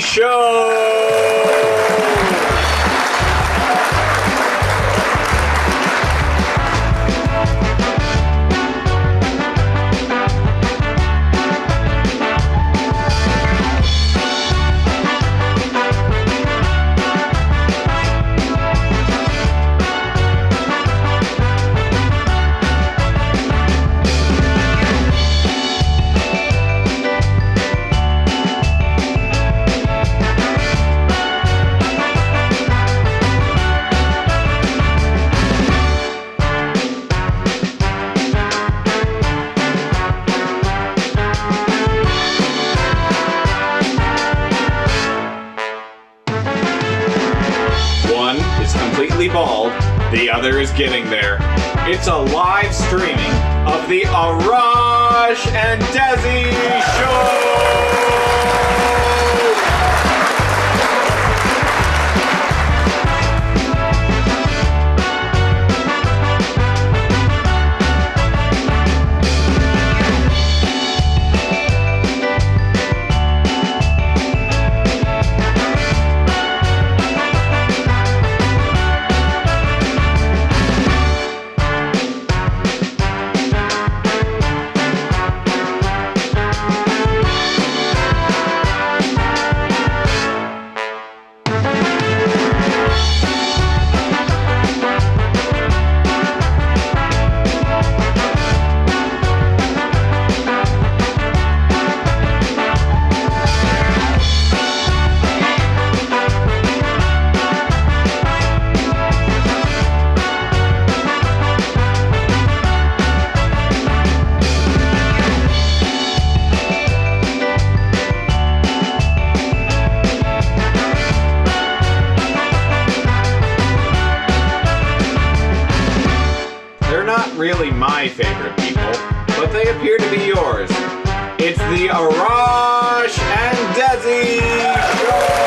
Show! Completely bald, the other is getting there. It's a live streaming of the Arash and Desi Show! Really my favorite people, but they appear to be yours. It's the Arash and Desi Show!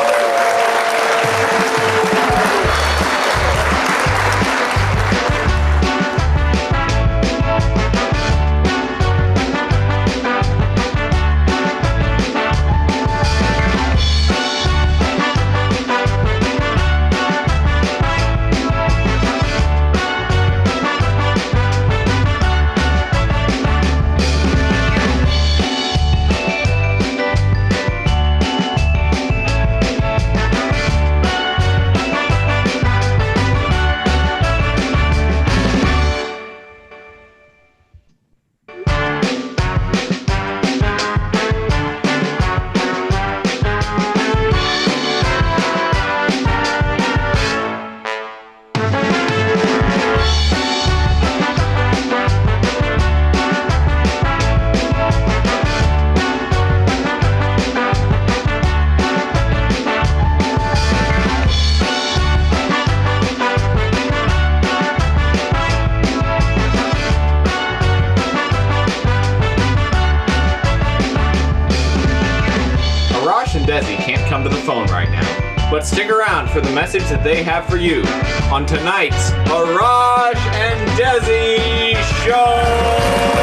Arash and Desi can't come to the phone right now, but stick around for the message that they have for you on tonight's Arash and Desi Show!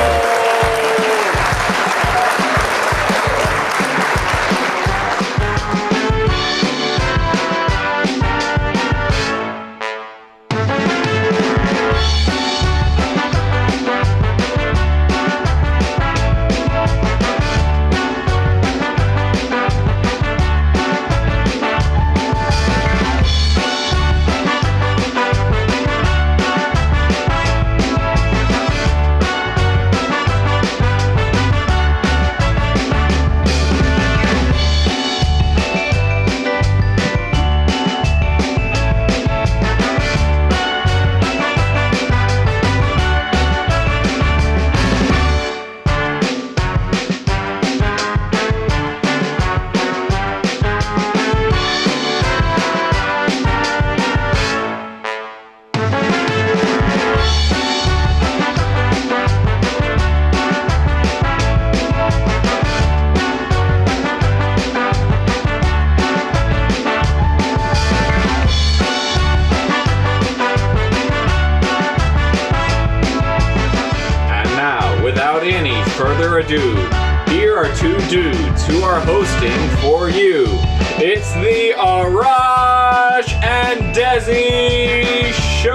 further ado, here are two dudes who are hosting for you. It's the Arash and Desi Show!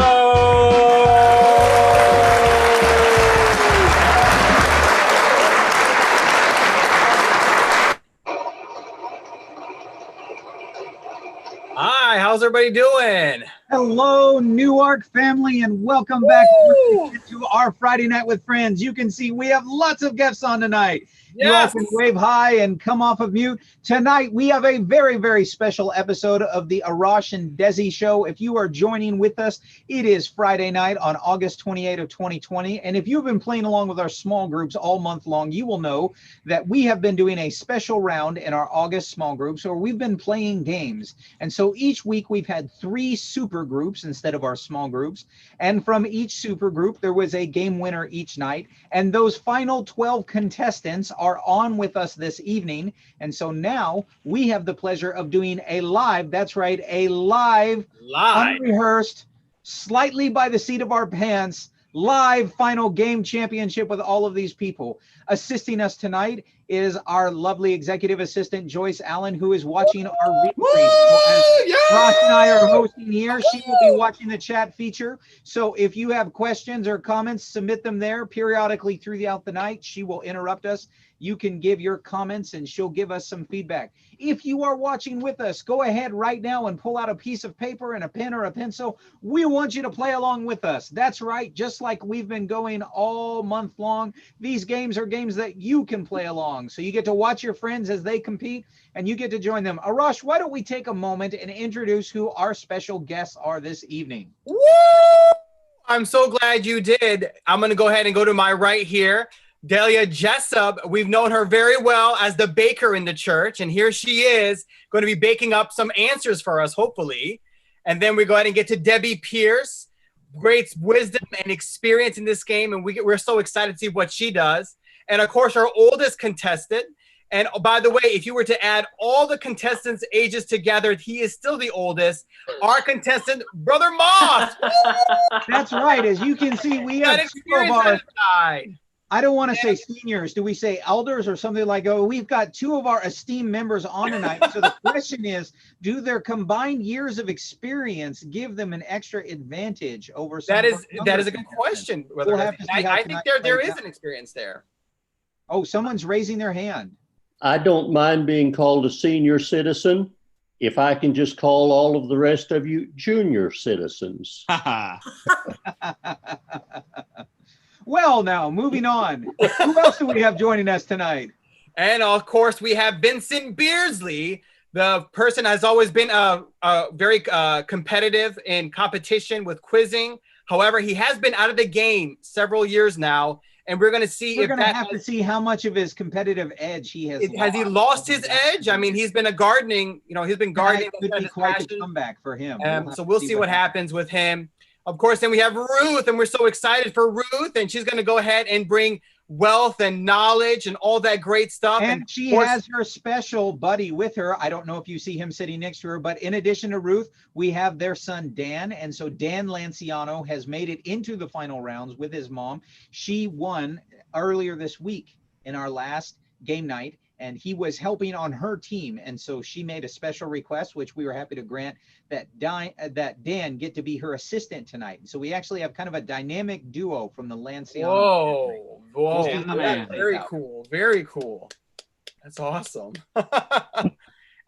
Hi, how's everybody doing? Hello, Newark family, and welcome back to our Friday Night with Friends. You can see we have lots of guests on tonight. Yes. You all can wave hi and come off of mute. Tonight, we have a very, very special episode of the Arash and Desi Show. If you are joining with us, it is Friday night on August 28 of 2020. And if you've been playing along with our small groups all month long, you will know that we have been doing a special round in our August small groups where we've been playing games. And so each week we've had 3 super groups instead of our small groups. And from each super group, there was a game winner each night. And those final 12 contestants are on with us this evening. And so now we have the pleasure of doing a live, that's right, a live, unrehearsed, slightly by the seat of our pants, live final game championship with all of these people. Assisting us tonight is our lovely executive assistant, Joyce Allen, who is watching our replay. So Ross and I are hosting here. She will be watching the chat feature. So if you have questions or comments, submit them there periodically throughout the night. She will interrupt us. You can give your comments and she'll give us some feedback. If you are watching with us, go ahead right now and pull out a piece of paper and a pen or a pencil. We want you to play along with us. That's right. Just like we've been going all month long, these games are games that you can play along. So you get to watch your friends as they compete and you get to join them. Arash, why don't we take a moment and introduce who our special guests are this evening? Woo! I'm so glad you did. I'm going to go ahead and go to my right here. Delia Jessup, we've known her very well as the baker in the church, and here she is going to be baking up some answers for us, hopefully. And then we go ahead and get to Debbie Pierce, great wisdom and experience in this game, and we're so excited to see what she does. And of course, our oldest contestant. And by the way, if you were to add all the contestants' ages together, he is still the oldest. Our contestant, Brother Moss. That's right. As you can see, we have two of our, I don't want to say seniors. Do we say elders or something like, oh, we've got 2 of our esteemed members on tonight. So the question is, do their combined years of experience give them an extra advantage over some? That is a good question. We'll have to see I think there is an experience there. Oh, someone's raising their hand. I don't mind being called a senior citizen if I can just call all of the rest of you junior citizens. Well, now, moving on. Who else do we have joining us tonight? And of course, we have Vincent Beardsley. The person has always been very competitive in competition with quizzing. However, he has been out of the game several years now. And we're going to see we're going to have to see how much of his competitive edge he has lost. Has he lost his edge? I mean, he's been gardening. He's been gardening. It could be quite a comeback for him. So we'll see what happens with him. Of course, then we have Ruth, and we're so excited for Ruth, and she's going to go ahead and bring wealth and knowledge and all that great stuff. And she has her special buddy with her. I don't know if you see him sitting next to her, but in addition to Ruth, we have their son, Dan. And so Dan Lanciano has made it into the final rounds with his mom. She won earlier this week in our last game night, and he was helping on her team. And so she made a special request, which we were happy to grant, that Dan get to be her assistant tonight. So we actually have kind of a dynamic duo from the Lanciano. Whoa. Very cool. Very cool. That's awesome.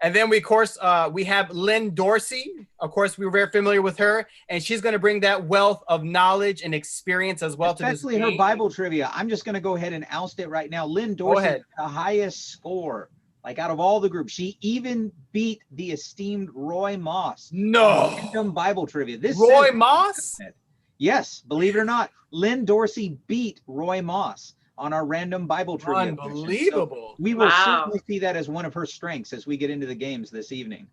And then we, of course, we have Lynn Dorsey. Of course, we're very familiar with her, and she's going to bring that wealth of knowledge and experience as well. Especially her Bible trivia. I'm just going to go ahead and oust it right now. Lynn Dorsey, the highest score, like out of all the groups. She even beat the esteemed Roy Moss. No. Random Bible trivia. This Roy Moss? Yes, believe it or not, Lynn Dorsey beat Roy Moss on our random Bible trivia. Unbelievable. So we will certainly see that as one of her strengths as we get into the games this evening.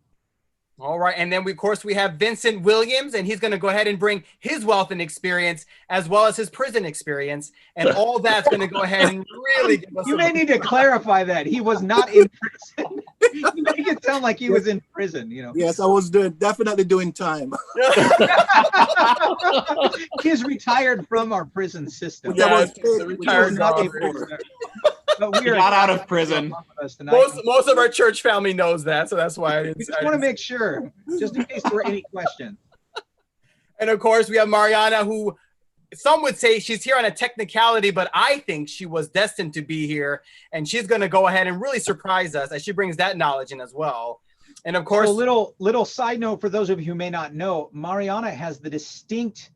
All right. And then, of course, we have Vincent Williams, and he's going to go ahead and bring his wealth and experience as well as his prison experience. And all that's going to go ahead and really give us You may need to clarify that. He was not in prison. You make it sound like he was in prison, Yes, I was definitely doing time. He's retired from our prison system. Yeah, retired. But He got out of prison. Most of our church family knows that, so that's why I didn't. We just want to make sure, just in case there were any questions. And of course, we have Mariana, who some would say she's here on a technicality, but I think she was destined to be here, and she's going to go ahead and really surprise us as she brings that knowledge in as well. And of course, so little side note for those of you who may not know, Mariana has the distinct,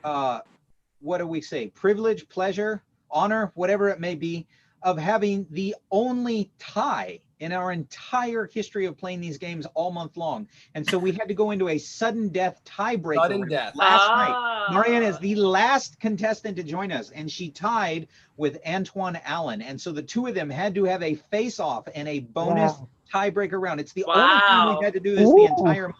what do we say, privilege, pleasure, honor, whatever it may be, of having the only tie in our entire history of playing these games all month long. And so we had to go into a sudden death tiebreaker last night. Mariana is the last contestant to join us, and she tied with Antoine Allen. And so the two of them had to have a face-off and a bonus tiebreaker round. It's the only time we've had to do this the entire month.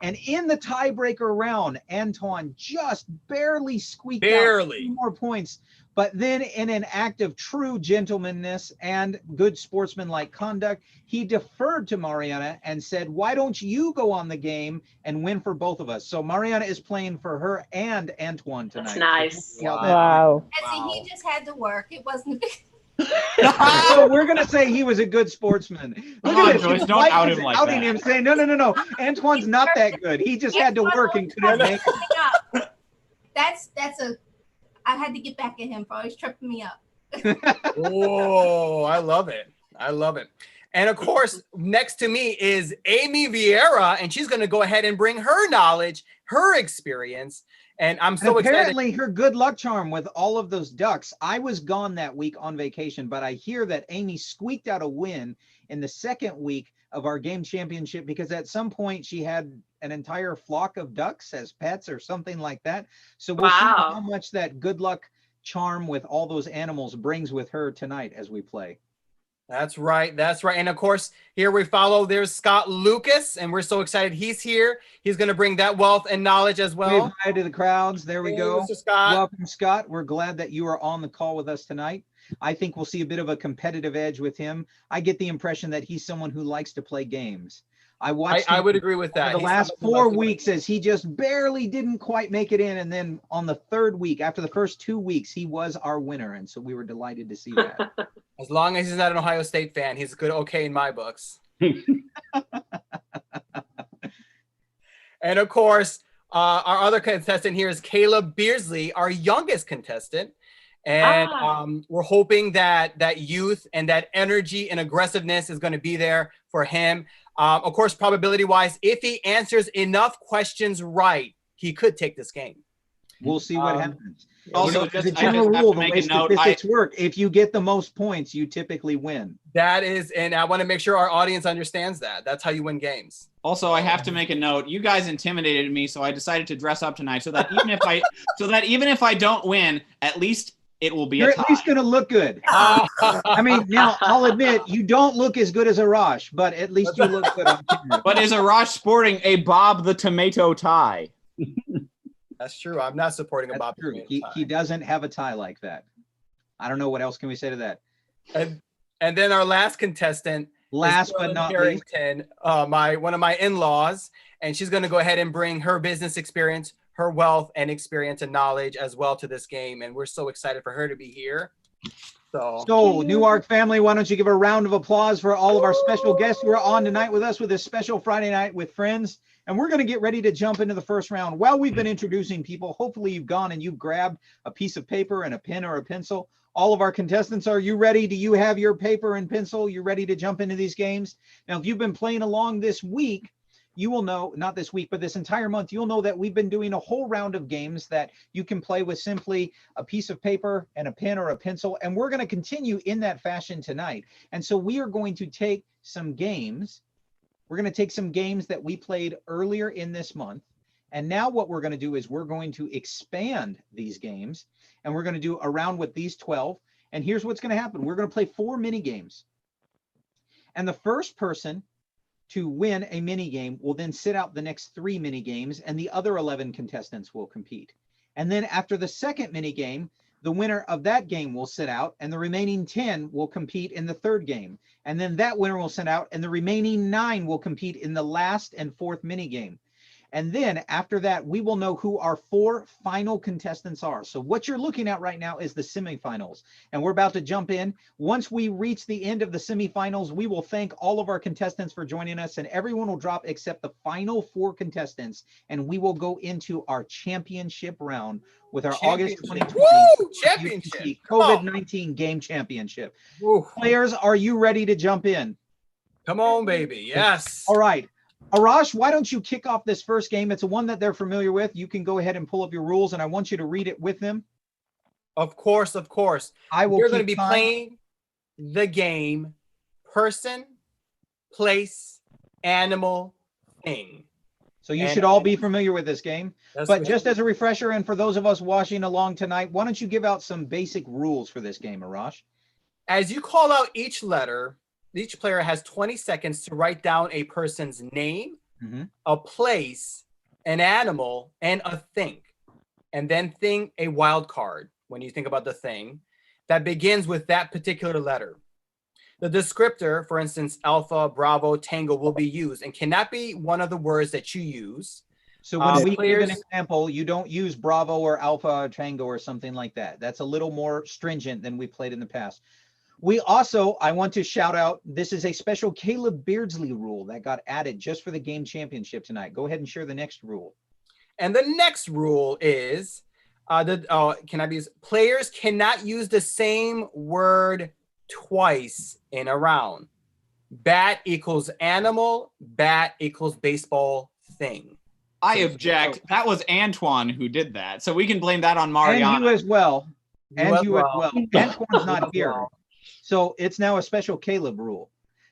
And in the tiebreaker round, Antoine just barely squeaked out 2 more points. But then in an act of true gentlemanness and good sportsmanlike conduct, he deferred to Mariana and said, why don't you go on the game and win for both of us? So Mariana is playing for her and Antoine tonight. That's nice. So Wow. He just had to work. It wasn't. So we're gonna say he was a good sportsman. Look at this. Joyce, don't out him like outing that. him, saying, no. Antoine's not that good. He just had to work and couldn't make it. I had to get back at him for always tripping me up. oh, I love it. I love it. And of course, next to me is Amy Vieira, and she's going to go ahead and bring her knowledge, her experience. And I'm so apparently excited. her good luck charm with all of those ducks. I was gone that week on vacation, but I hear that Amy squeaked out a win in the second week of our game championship because at some point she had an entire flock of ducks as pets or something like that. So we'll see how much that good luck charm with all those animals brings with her tonight as we play. That's right. That's right. And of course, here we follow, there's Scott Lucas, and we're so excited he's here. He's going to bring that wealth and knowledge as well. Wave hi to the crowds. There we go. Mr. Scott. Welcome, Scott. We're glad that you are on the call with us tonight. I think we'll see a bit of a competitive edge with him. I get the impression that he's someone who likes to play games. I would agree with that. The last 4 weeks as he just barely didn't quite make it in. And then on the third week, after the first 2 weeks, he was our winner. And so we were delighted to see that. As long as he's not an Ohio State fan, he's good. Okay. In my books. And of course, our other contestant here is Caleb Beersley, our youngest contestant. And we're hoping that that youth and that energy and aggressiveness is going to be there for him. Of course, probability wise, if he answers enough questions right, he could take this game. We'll see what happens. Also, as a general rule, the way statistics work, if you get the most points, you typically win. That is, and I want to make sure our audience understands that. That's how you win games. Also, I have to make a note. You guys intimidated me, so I decided to dress up tonight so that even if I don't win, at least it will be You're a tie. at least going to look good. I mean, now I'll admit you don't look as good as Arash, but at least you look good on camera. But is Arash sporting a Bob the Tomato tie? That's true. I'm not supporting a Bob. True. He doesn't have a tie like that. I don't know what else can we say to that. And then our last contestant, last but not least, one of my in-laws, and she's going to go ahead and bring her business experience, her wealth and experience and knowledge as well to this game. And we're so excited for her to be here. So Newark family, why don't you give a round of applause for all of our special guests who are on tonight with us with this special Friday night with friends. And we're going to get ready to jump into the first round. While we've been introducing people, hopefully you've gone and you've grabbed a piece of paper and a pen or a pencil. All of our contestants, are you ready? Do you have your paper and pencil? You ready to jump into these games? Now, if you've been playing along this week, you will know, not this week, but this entire month, you'll know that we've been doing a whole round of games that you can play with simply a piece of paper and a pen or a pencil. And we're going to continue in that fashion tonight. And so we are going to take some games. We're going to take some games that we played earlier in this month. And now what we're going to do is we're going to expand these games and we're going to do a round with these 12. And here's what's going to happen. We're going to play 4 mini games. And the first person to win a mini game will then sit out the next 3 mini games and the other 11 contestants will compete. And then after the second mini game, the winner of that game will sit out and the remaining 10 will compete in the third game. And then that winner will sit out and the remaining 9 will compete in the last and 4th mini game. And then after that, we will know who our 4 final contestants are. So what you're looking at right now is the semifinals. And we're about to jump in. Once we reach the end of the semifinals, we will thank all of our contestants for joining us, and everyone will drop except the final 4 contestants. And we will go into our championship round with our August 2020 Woo! Championship. UPC Come on. COVID-19 game championship. Woo. Players, are you ready to jump in? Come on, baby. Yes. All right. Arash, why don't you kick off this first game? It's a one that they're familiar with. You can go ahead and pull up your rules, and I want you to read it with them. Of course, of course. I will. We're going to be keep time. playing the game person, place, animal, thing. So you and- should all be familiar with this game. That's But what- just as a refresher, and for those of us watching along tonight, why don't you give out some basic rules for this game, Arash? as you call out each letter, each player has 20 seconds to write down a person's name, a place, an animal, and a thing. And then think a wild card when you think about the thing that begins with that particular letter. The descriptor, for instance, alpha, bravo, tango, will be used and cannot be one of the words that you use. So when we give players- an example, you don't use Bravo or Alpha or Tango or something like that. That's a little more stringent than we played in the past. We also, I want to shout out, this is a special Caleb Beardsley rule that got added just for the game championship tonight. Go ahead and share the next rule. And the next rule is, players cannot use the same word twice in a round. Bat equals animal, bat equals baseball, thing. I object. That was Antoine who did that. So we can blame that on Mariana. And you as well. And You as you as well. well. Antoine's not You as here. well. So it's now a special Caleb rule.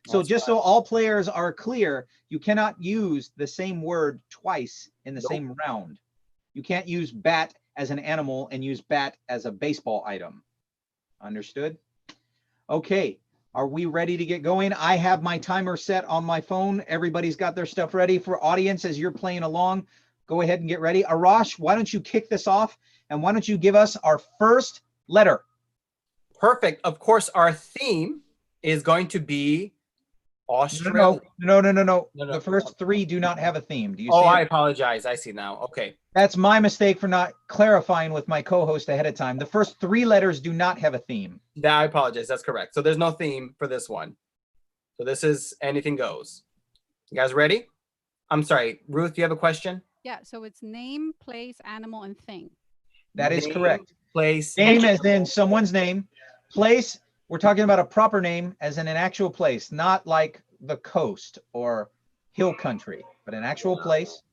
So That's just right. so all players are clear, you cannot use the same word twice in the Nope. same round. You can't use bat as an animal and use bat as a baseball item. Understood? Okay. Are we ready to get going? I have my timer set on my phone. Everybody's got their stuff ready. For audience, as you're playing along, go ahead and get ready. Arash, why don't you kick this off? And why don't you give us our first letter? Perfect. Of course, our theme is going to be Australia. No. No. The first 3 do not have a theme. Do you Oh, see I it? apologize. I see now. Okay. That's my mistake for not clarifying with my co-host ahead of time. The first 3 letters do not have a theme. I apologize. That's correct. So there's no theme for this one. So this is anything goes. You guys ready? I'm sorry. Ruth, you have a question? Yeah, so it's name, place, animal, and thing. That is Name, correct. Place. Name as in someone's name. Place, we're talking about a proper name as in an actual place, not like the coast or hill country, but an actual place.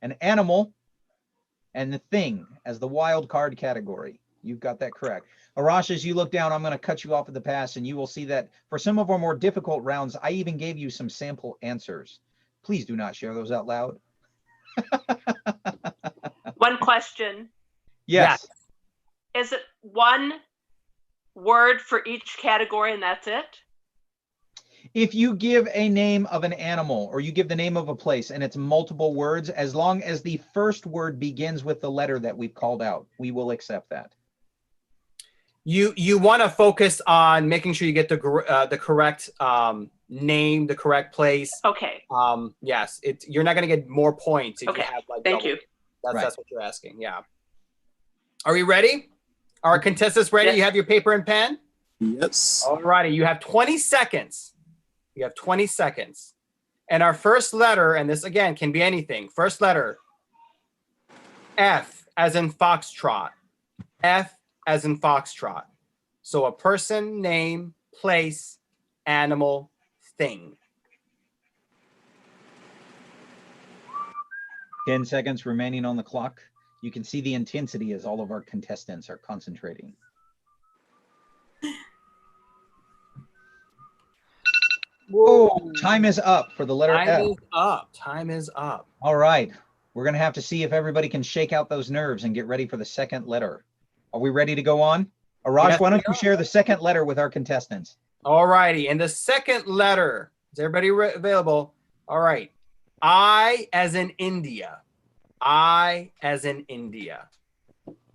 An animal, and the thing as the wild card category. You've got that correct. Arash, as you look down, I'm going to cut you off at the pass, and you will see that for some of our more difficult rounds, I even gave you some sample answers. Please do not share those out loud. One question. Yes. Is it one word for each category and that's it? If you give a name of an animal or you give the name of a place and it's multiple words, as long as the first word begins with the letter that we've called out, we will accept that. You want to focus on making sure you get the correct name, the correct place. Okay. Yes, you're not going to get more points if Okay. you have like Thank double. you. That's what you're asking. Yeah. Are we ready? Our contestants ready? Yes. You have your paper and pen? Yes. All righty. You have 20 seconds. You have 20 seconds. And our first letter, and this again can be anything. First letter, F as in foxtrot. F as in foxtrot. So a person, name, place, animal, thing. 10 seconds remaining on the clock. You can see the intensity as all of our contestants are concentrating. Whoa, time is up for the letter Time F. is up. Time is up. All right. We're going to have to see if everybody can shake out those nerves and get ready for the second letter. Are we ready to go on? Arash, Yes, why don't we you are. share the second letter with our contestants? All righty. And the second letter, is everybody available? All right. I as in India. I as in India.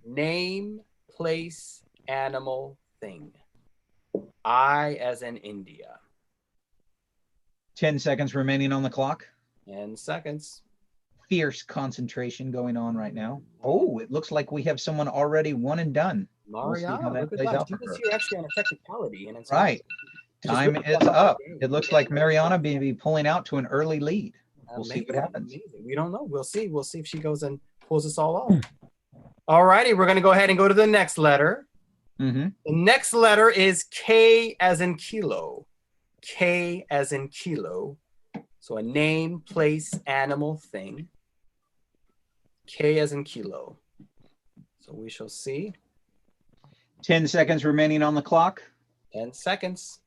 Name, place, animal, thing. I as in India. 10 seconds remaining on the clock. 10 seconds. fierce concentration going on right now. Oh, it looks like we have someone already one and done. We'll see how Mariana, that look at plays that. out She for was her. here actually on a technicality. And it's Right. just Time really is fun. up. It looks like Mariana may be pulling out to an early lead. We'll see what Amazing, happens. amazing. We don't know. We'll see. We'll see if she goes and pulls us all off. All righty, we're going to go ahead and go to the next letter. Mm-hmm. The next letter is K as in kilo. K as in kilo. So a name, place, animal, thing. K as in kilo. So we shall see. 10 seconds remaining on the clock. 10 seconds.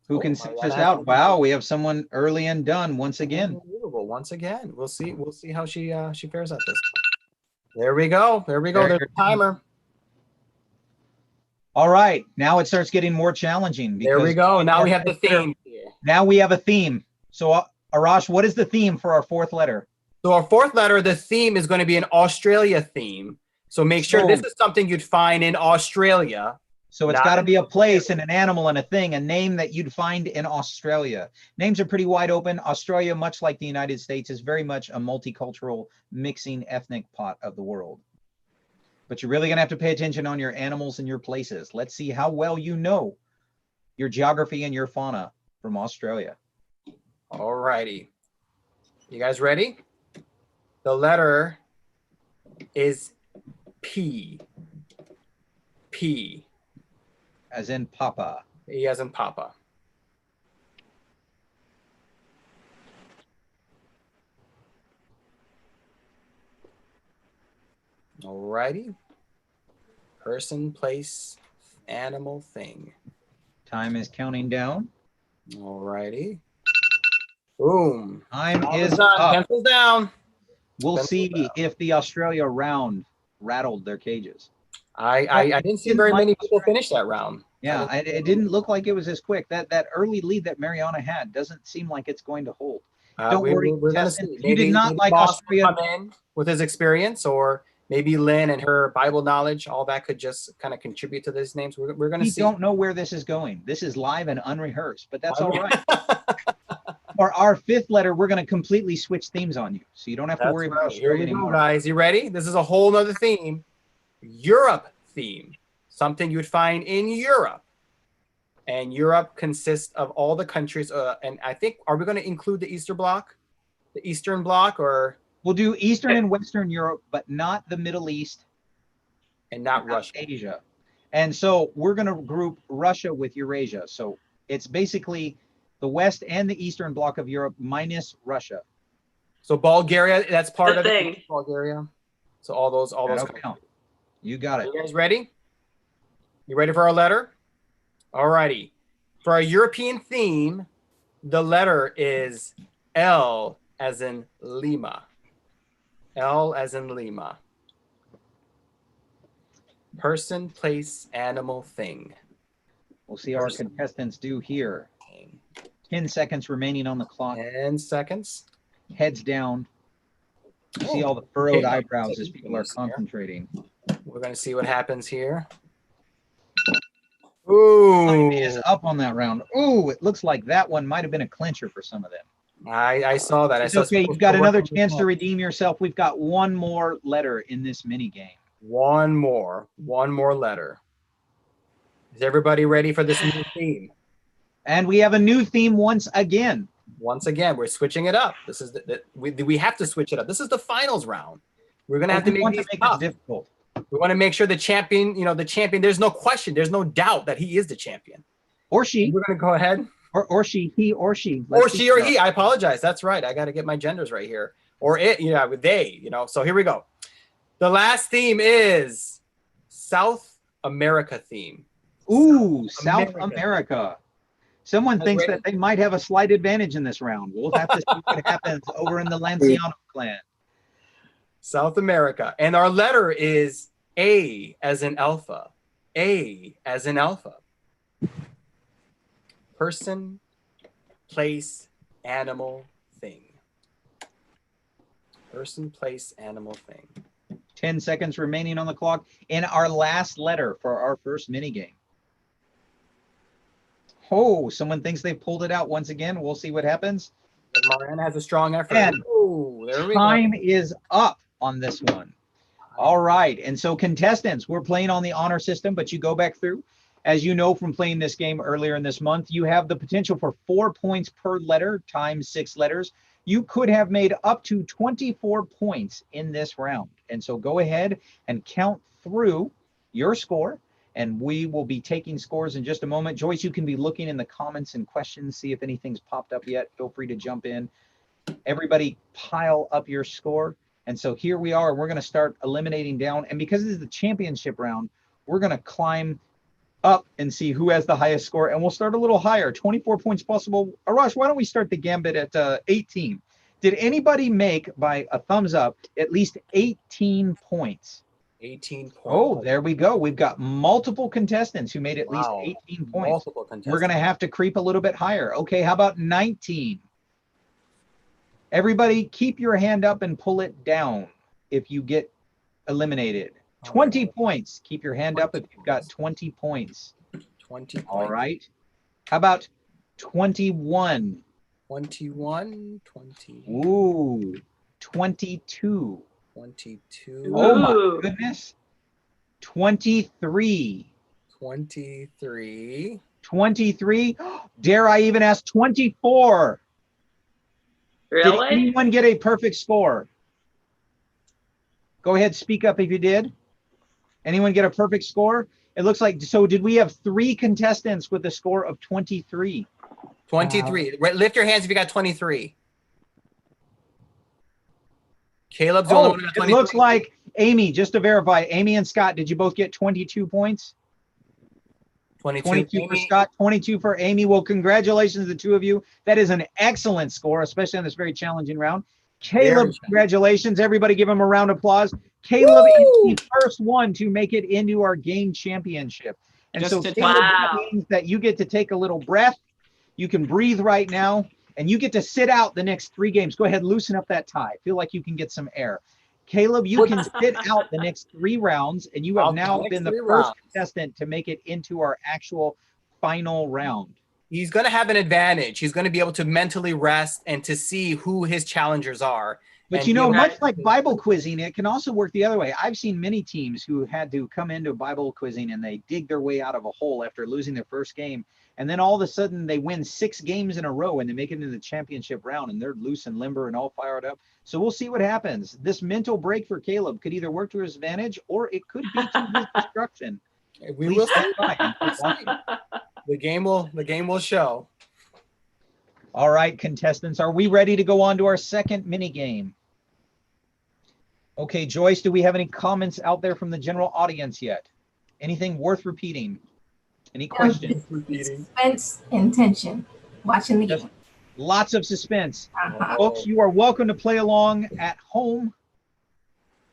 Who Oh, can send Mariana us has out? to- Wow, we have someone early and done once again. Unbelievable. Once again. We'll see. We'll see how she fares at this. There we go. There we go. There There's a timer. All right, now it starts getting more challenging. There we because go. Now we have the theme. Now we have a theme. So, Arash, what is the theme for our fourth letter? So our fourth letter, the theme is going to be an Australia theme. So make sure this is something you'd find in Australia. So it's got to be a place and an animal and a thing, a name that you'd find in Australia. Names are pretty wide open. Australia, much like the United States, is very much a multicultural, mixing ethnic pot of the world. But you're really going to have to pay attention on your animals and your places. Let's see how well you know your geography and your fauna from Australia. All righty. You guys ready? The letter is P. P. As in Papa. P as in Papa. All righty. Person, place, animal, thing. Time is counting down. All righty. Boom. Time All is done. up. Pencils down. We'll Pencils see down. if the Australia round rattled their cages. I didn't see very many people finish that round. Yeah, it didn't look like it was as quick. That early lead that Mariana had doesn't seem like it's going to hold. Don't worry, We're gonna Justin, see. if you did not like Boss will Australia. come in with his experience, or maybe Lynn and her Bible knowledge, all that could just kind of contribute to these names. We're gonna We see. don't know where this is going. This is live and unrehearsed, but that's all right. For our fifth letter, we're going to completely switch themes on you, so you don't have to That's worry right. about Here Australia we go, anymore. guys. You ready? This is a whole nother theme. Europe theme. Something you'd find in Europe. And Europe consists of all the countries. And I think, are we going to include the Eastern Bloc? The Eastern Bloc, or? We'll do Eastern and Western Europe, but not the Middle East. And not Russia. Asia. And so we're going to group Russia with Eurasia. So it's basically the West and the Eastern Bloc of Europe minus Russia. So Bulgaria, that's part of thing. it. Bulgaria. So all those That'll countries. count. You got it. You guys ready? You ready for our letter? All righty. For our European theme, the letter is L as in Lima. L as in Lima. Person, place, animal, thing. We'll see how our contestants do here. 10 seconds remaining on the clock. 10 seconds. Heads down. You see all the furrowed Okay. eyebrows as people are concentrating. We're going to see what happens here. Ooh. Time is up on that round. Ooh, it looks like that one might have been a clincher for some of them. I saw that. It's okay. You've got another chance to redeem yourself. We've got one more letter in this mini game. One more letter. Is everybody ready for this new theme? And we have a new theme once again. Once again, we're switching it up. This is we have to switch it up. This is the finals round. We're gonna have to make these tough. it difficult. We want to make sure the champion, the champion. There's no question. There's no doubt that he is the champion. Or she. We're gonna go ahead. Or she. He or she. Or she or he. I apologize. That's right. I got to get my genders right here. Or it. Yeah, they. So here we go. The last theme is South America theme. Ooh, South America. Someone Guys thinks ready? that they might have a slight advantage in this round. We'll have to see what happens over in the Lanciano clan. South America. And our letter is A as in alpha. A as in alpha. Person, place, animal, thing. Person, place, animal, thing. 10 seconds remaining on the clock. In our last letter for our first mini game. Oh, someone thinks they pulled it out once again. We'll see what happens. Miranda has a strong effort. And Ooh, there we go. time is up on this one. All right. And so contestants, we're playing on the honor system, but you go back through. As you know from playing this game earlier in this month, you have the potential for 4 points per letter times 6 letters. You could have made up to 24 points in this round. And so go ahead and count through your score, and we will be taking scores in just a moment. Joyce, you can be looking in the comments and questions, see if anything's popped up yet. Feel free to jump in. Everybody pile up your score. And so here we are. We're going to start eliminating down. And because this is the championship round, we're going to climb up and see who has the highest score. And we'll start a little higher, 24 points possible. Arash, why don't we start the gambit at 18? Did anybody make, by a thumbs up, at least 18 points? 18 points. Oh, there we go. We've got multiple contestants who made at least 18 points. Multiple contestants. We're going to have to creep a little bit higher. Okay, how about 19? Everybody keep your hand up and pull it down if you get eliminated. 20 points. Keep your hand up if you've got 20 points. 20 points. All right. How about 21? 21, 20. Ooh, 22. 22. Oh my Ooh. goodness. 23. 23. 23. Dare I even ask 24? Did Really? anyone get a perfect score? Go ahead, speak up if you did. Anyone get a perfect score? It looks like, so did we have 3 contestants with a score of 23? 23. Lift your hands if you got 23. Caleb's the only one who got It 23. looks like Amy, just to verify, Amy and Scott, did you both get 22 points? 22. 22 for Scott, 22 for Amy. Well, congratulations to the two of you. That is an excellent score, especially on this very challenging round. Caleb, congratulations. Everybody give him a round of applause. Caleb is the first one to make it into our game championship. And so Caleb, that means that you get to take a little breath. You can breathe right now, and you get to sit out the next 3 games. Go ahead, loosen up that tie. Feel like you can get some air. Caleb, you can sit out the next 3 rounds, and you have now been the first contestant to make it into our actual final round. He's going to have an advantage. He's going to be able to mentally rest and to see who his challengers are. But you know, much like Bible quizzing, it can also work the other way. I've seen many teams who had to come into Bible quizzing and they dig their way out of a hole after losing their first game. And then all of a sudden they win 6 games in a row and they make it into the championship round and they're loose and limber and all fired up. So we'll see what happens. This mental break for Caleb could either work to his advantage or it could be to his destruction. We will see. The game will show. All right, contestants, are we ready to go on to our second mini game? Okay, Joyce, do we have any comments out there from the general audience yet? Anything worth repeating? Any questions? Suspense and tension. Watching the game. Lots of suspense. Folks, you are welcome to play along at home.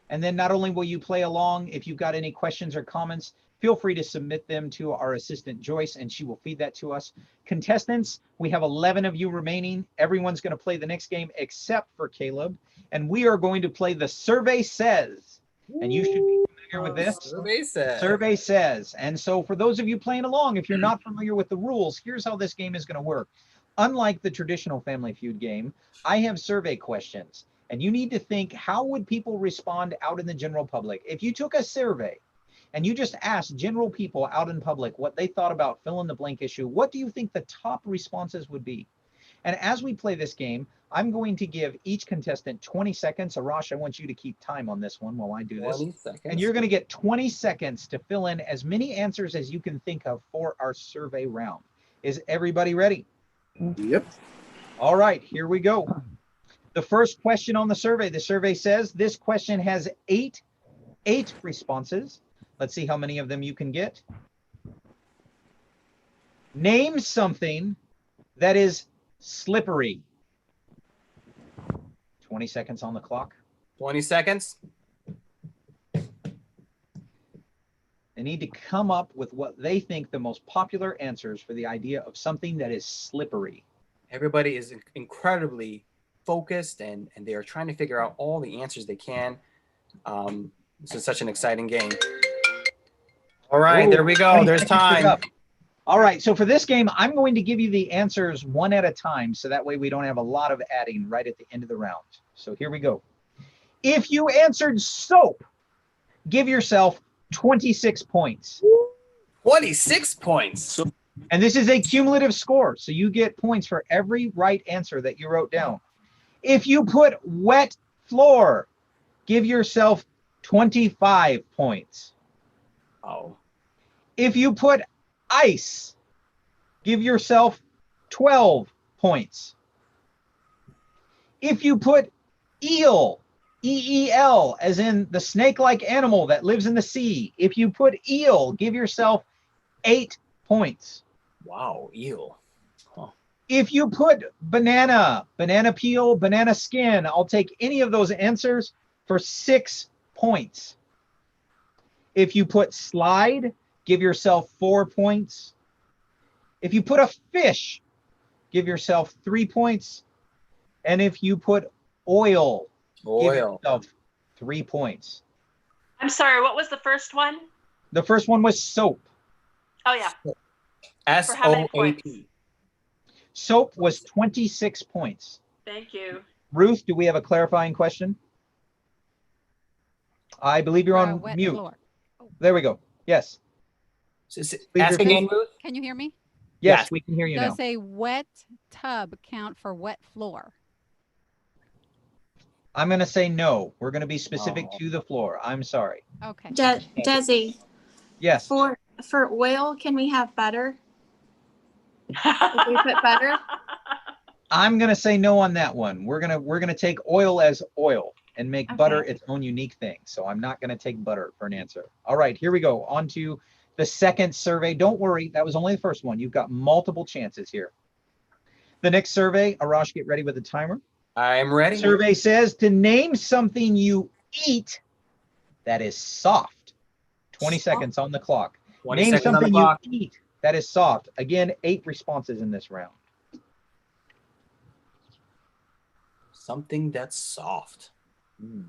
And then not only will you play along, if you've got any questions or comments, feel free to submit them to our assistant Joyce and she will feed that to us. Contestants, we have 11 of you remaining. Everyone's going to play the next game except for Caleb. And we are going to play the Survey Says. And you should be familiar with this. Survey Says. Survey Says. And so for those of you playing along, if you're not familiar with the rules, here's how this game is going to work. Unlike the traditional Family Feud game, I have survey questions. And you need to think, how would people respond out in the general public? If you took a survey and you just asked general people out in public what they thought about fill in the blank issue, what do you think the top responses would be? And as we play this game, I'm going to give each contestant 20 seconds. Arash, I want you to keep time on this one while I do this. 20 seconds. And you're going to get 20 seconds to fill in as many answers as you can think of for our survey round. Is everybody ready? Yep. All right, here we go. The first question on the survey says this question has eight responses. Let's see how many of them you can get. Name something that is slippery. 20 seconds on the clock. 20 seconds. They need to come up with what they think the most popular answers for the idea of something that is slippery. Everybody is incredibly focused and they are trying to figure out all the answers they can. This is such an exciting game. All right, there we go. There's time. All right, so for this game, I'm going to give you the answers one at a time, so that way we don't have a lot of adding right at the end of the round. So here we go. If you answered soap, give yourself 26 points. 26 points. And this is a cumulative score, so you get points for every right answer that you wrote down. If you put wet floor, give yourself 25 points. Oh. If you put ice, give yourself 12 points. If you put eel, E-E-L, as in the snake-like animal that lives in the sea, if you put eel, give yourself 8 points. Wow, eel. If you put banana, banana peel, banana skin, I'll take any of those answers for 6 points. If you put slide, give yourself 4 points. If you put a fish, give yourself 3 points. And if you put oil, give yourself 3 points. I'm sorry, what was the first one? The first one was soap. Oh, yeah. S For how many O A points? P. Soap was 26 points. Thank you. Ruth, do we have a clarifying question? I believe you're on wet mute. floor. There we go. Yes. Please Ask repeat. again, Ruth. Can you hear me? Yes, Yes. we can hear you now. Does a wet tub count for wet floor? I'm going to say no. We're going to be specific Oh. to the floor. I'm sorry. Okay. Desi, Yes. for oil, can we have butter? If we put butter? I'm going to say no on that one. We're going to take oil as oil and make butter Okay. its own unique thing. So I'm not going to take butter for an answer. All right, here we go. On to the second survey. Don't worry, that was only the first one. You've got multiple chances here. The next survey, Arash, get ready with the timer. I'm ready. Survey says to name something you eat that is soft. 20 seconds on the clock. 20 Name seconds on the something clock. you eat that is soft. Again, 8 responses in this round. Something that's soft. You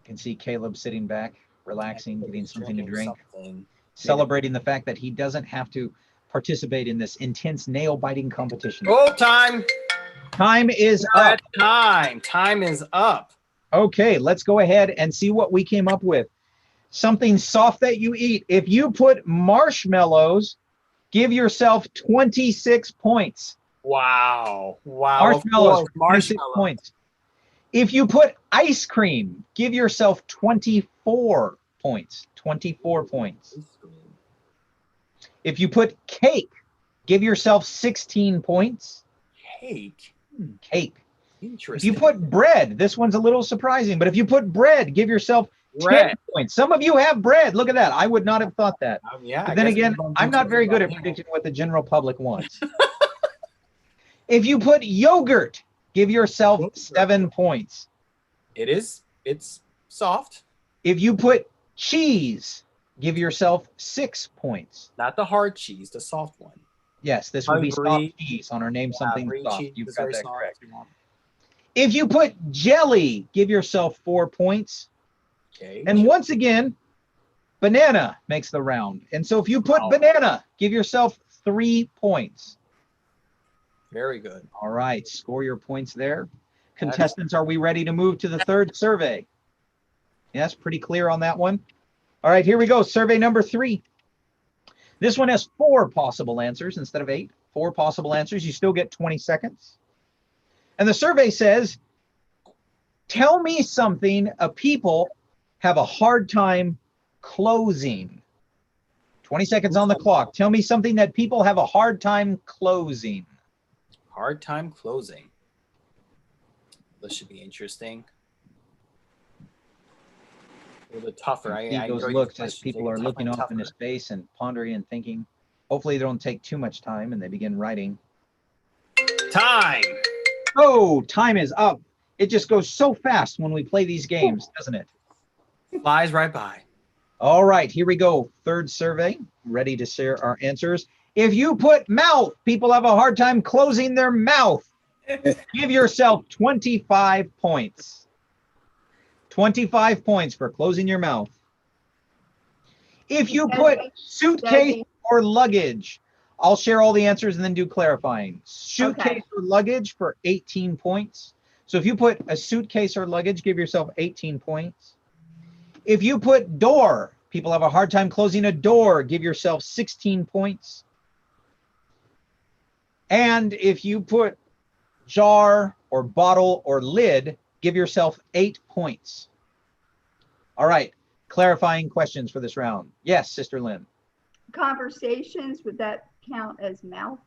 can see Caleb sitting back, relaxing, getting something to Drinking drink, something. celebrating the fact that he doesn't have to participate in this intense nail-biting competition. Roll time. Time is We're up. at time. Time is up. Okay, let's go ahead and see what we came up with. Something soft that you eat. If you put marshmallows, give yourself 26 points. Wow. Wow. Marshmallows, Of course, 26 marshmallows. points. If you put ice cream, give yourself 24 points. 24 points. If you put cake, give yourself 16 points. Cake. Cake. If Interesting. you put bread, this one's a little surprising, but if you put bread, give yourself 10 Bread. points. Some of you have bread. Look at that. I would not have thought that. Yeah. But I then guess again, we don't I'm do not very good at something predicting what the general public wants. If you put yogurt, give yourself 7 points. It is. It's soft. If you put cheese, give yourself 6 points. Not the hard cheese, the soft one. Yes, this would be Brie. soft cheese on our name something Brie soft. cheese You've is got very that soft. correct. If you put jelly, give yourself 4 points. Okay. And once again, banana makes the round. And so if you put Wow. banana, give yourself 3 points. Very good. All right, score your points there. Contestants, are we ready to move to the third survey? Yes, pretty clear on that one. All right, here we go. Survey number 3. This one has 4 possible answers instead of 8. 4 possible answers. You still get 20 seconds. And the survey says, tell me something a people have a hard time closing. 20 seconds on the clock. Tell me something that people have a hard time closing. Hard time closing. This should be interesting. A little bit tougher. I See those enjoy these looks as questions. people They are get looking tougher off and into space and pondering and thinking. Hopefully they don't take too much time and they begin writing. tougher. Time. Oh, time is up. It just goes so fast when we play these games, doesn't it? Flies right by. All right, here we go. Third survey, ready to share our answers. If you put mouth, people have a hard time closing their mouth. Give yourself 25 points. 25 points for closing your mouth. If you put suitcase or luggage, I'll share all the answers and then do clarifying. Suitcase Okay. or luggage for 18 points. So if you put a suitcase or luggage, give yourself 18 points. If you put door, people have a hard time closing a door, give yourself 16 points. And if you put jar or bottle or lid, give yourself 8 points. All right, clarifying questions for this round. Yes, Sister Lynn. Conversations, would that count as mouth?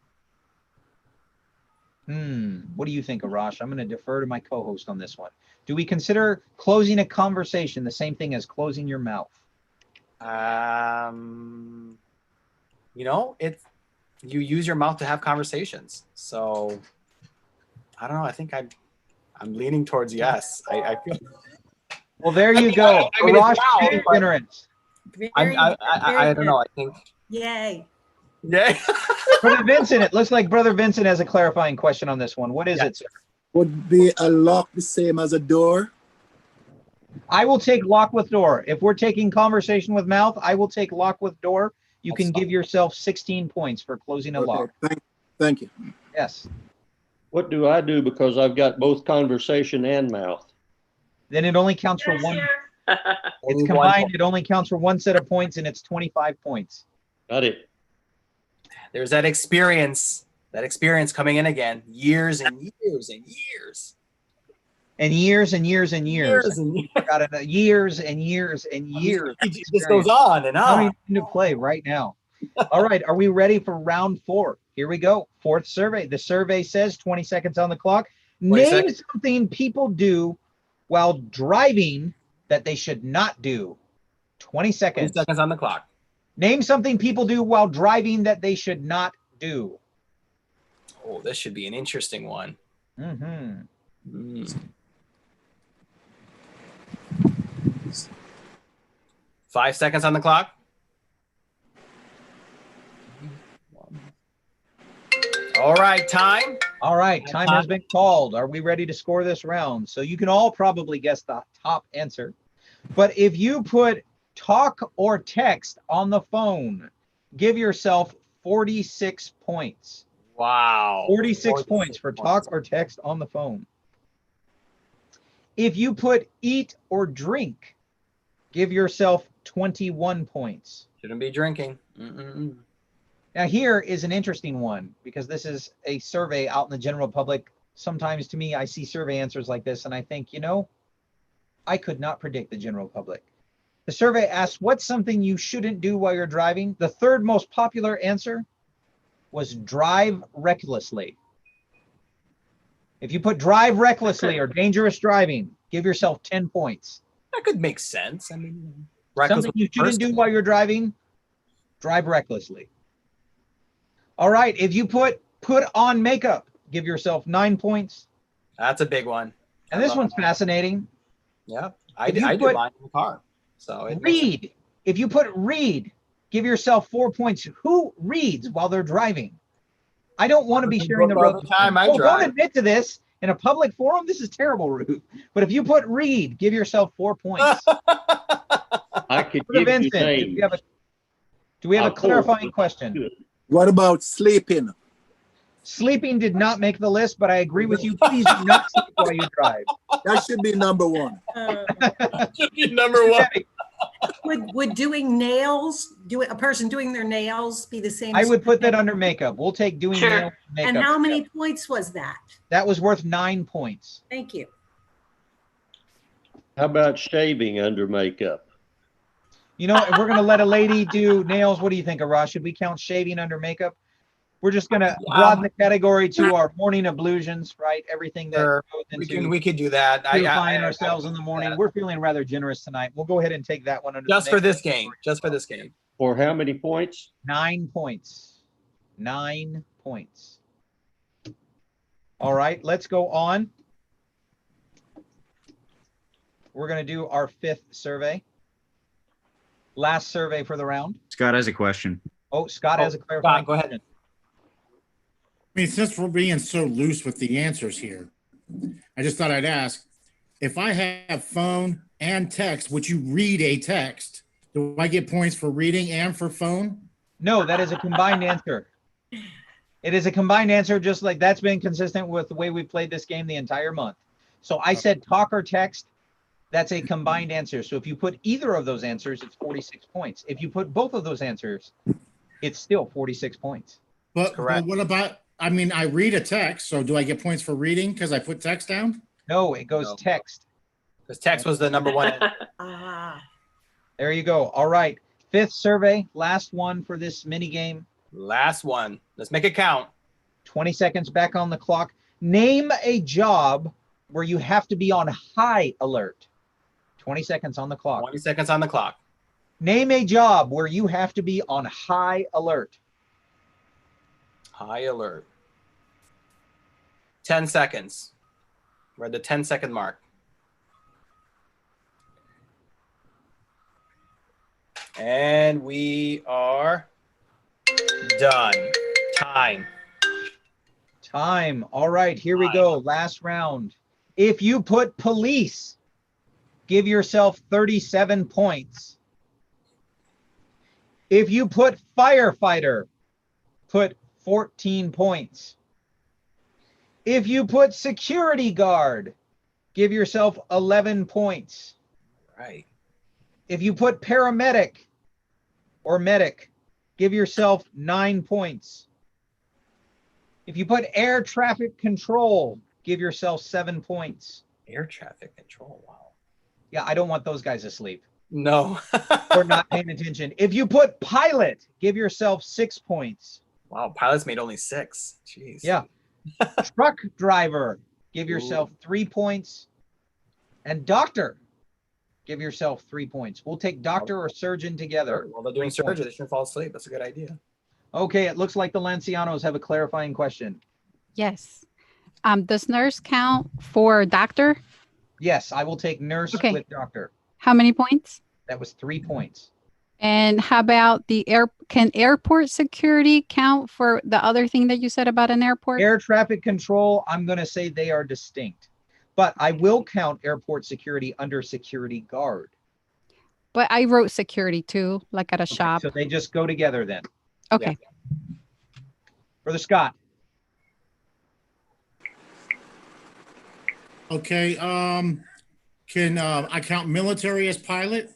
What do you think, Arash? I'm going to defer to my co-host on this one. Do we consider closing a conversation the same thing as closing your mouth? You know, you use your mouth to have conversations. So I don't know. I think I'm leaning towards yes. I feel. Well, there you go. I mean, it's Arash mouth, is but- ignorant. I don't know. I think. Yay. Yeah. Brother Vincent, it looks like Brother Vincent has a clarifying question on this one. What is it, sir? Would be a lock the same as a door? I will take lock with door. If we're taking conversation with mouth, I will take lock with door. You can give yourself 16 points for closing a lock. Thank you. Yes. What do I do because I've got both conversation and mouth? Then it only counts for one. It's combined. It only counts for one set of points, and it's 25 points. Got it. There's that experience coming in again. Years and years and years. And years and years and years. Years and years. Got it. Years and years and years. It just goes on and on. Coming into play right now. All right. Are we ready for round 4? Here we go. 4th survey. The survey says 20 seconds on the clock. 20 Name seconds. something people do while driving that they should not do. 20 seconds. 20 seconds on the clock. Name something people do while driving that they should not do. Oh, this should be an interesting one. Mm-hmm. 5 seconds on the clock. All right, time. All right, time has been called. Are we ready to score this round? So you can all probably guess the top answer. But if you put talk or text on the phone, give yourself 46 points. Wow. 46 points for talk or text on the phone. If you put eat or drink, give yourself 21 points. Shouldn't be drinking. Mm-mm. Now here is an interesting one because this is a survey out in the general public. Sometimes to me, I see survey answers like this and I think, you know, I could not predict the general public. The survey asks, what's something you shouldn't do while you're driving? The third most popular answer was drive recklessly. If you put drive recklessly or dangerous driving, give yourself 10 points. That could make sense. I mean, Something you shouldn't do while you're driving, drive recklessly. All right, if you put on makeup, give yourself 9 points. That's a big one. And this one's fascinating. Yeah, I If you do put mine in the car. So read. If you put read, give yourself 4 points. Who reads while they're driving? I don't want to be sharing the road. All the time I Don't drive. admit to this in a public forum. This is terrible, Ruth. But if you put read, give yourself 4 points. I could Brother give you Vincent, names. do we have a Of course. clarifying question? What about sleeping? Sleeping did not make the list, but I agree with you. Please do not sleep while you drive. That should be number 1. Should be number 1. Would doing nails, a person doing their nails be the same? I as- would put that under makeup. We'll take doing Sure. nails and makeup. And how many points was that? That was worth 9 points. Thank you. How about shaving under makeup? You know, if we're going to let a lady do nails, what do you think, Arash? Should we count shaving under makeup? We're just going to broaden the category to our morning ablutions, right? Everything that Sure. goes into We could do that. purifying ourselves in the morning. We're feeling rather generous tonight. We'll go ahead and take that one under Just the for makeup. this game. Just for this game. For how many points? 9 points. 9 points. All right, let's go on. We're going to do our 5th survey. Last survey for the round. Scott has a question. Oh, Scott has a clarifying Scott, go ahead. question. I mean, since we're being so loose with the answers here, I just thought I'd ask, if I have phone and text, would you read a text? Do I get points for reading and for phone? No, that is a combined answer. It is a combined answer, just like that's been consistent with the way we played this game the entire month. So I said talk or text. That's a combined answer. So if you put either of those answers, it's 46 points. If you put both of those answers, it's still 46 points. But what about, I mean, I read a text, so do I get points for reading because I put text down? No, it goes text. Because text was the number one. There you go. All right. 5th survey, last one for this mini game. Last one. Let's make it count. 20 seconds back on the clock. Name a job where you have to be on high alert. 20 seconds on the clock. 20 seconds on the clock. Name a job where you have to be on high alert. High alert. 10 seconds. We're at the 10-second mark. And we are done. Time. Time. All right, here we go. Last round. If you put police, give yourself 37 points. If you put firefighter, put 14 points. If you put security guard, give yourself 11 points. Right. If you put paramedic or medic, give yourself 9 points. If you put air traffic control, give yourself 7 points. Air traffic control. Wow. Yeah, I don't want those guys asleep. No. Or not paying attention. If you put pilot, give yourself 6 points. Wow, pilots made only 6. Jeez. Yeah. Truck driver, give yourself 3 points. And doctor, give yourself 3 points. We'll take doctor or surgeon together. Well, they're doing surgery. They shouldn't fall asleep. That's a good idea. Okay, it looks like the Lancianos have a clarifying question. Yes. Does nurse count for doctor? Yes, I will take nurse with doctor. How many points? That was 3 points. And how about can airport security count for the other thing that you said about an airport? Air traffic control, I'm going to say they are distinct. But I will count airport security under security guard. But I wrote security too, like at a shop. So they just go together then. Okay. Yeah. Brother Scott. Okay. Can I count military as pilot?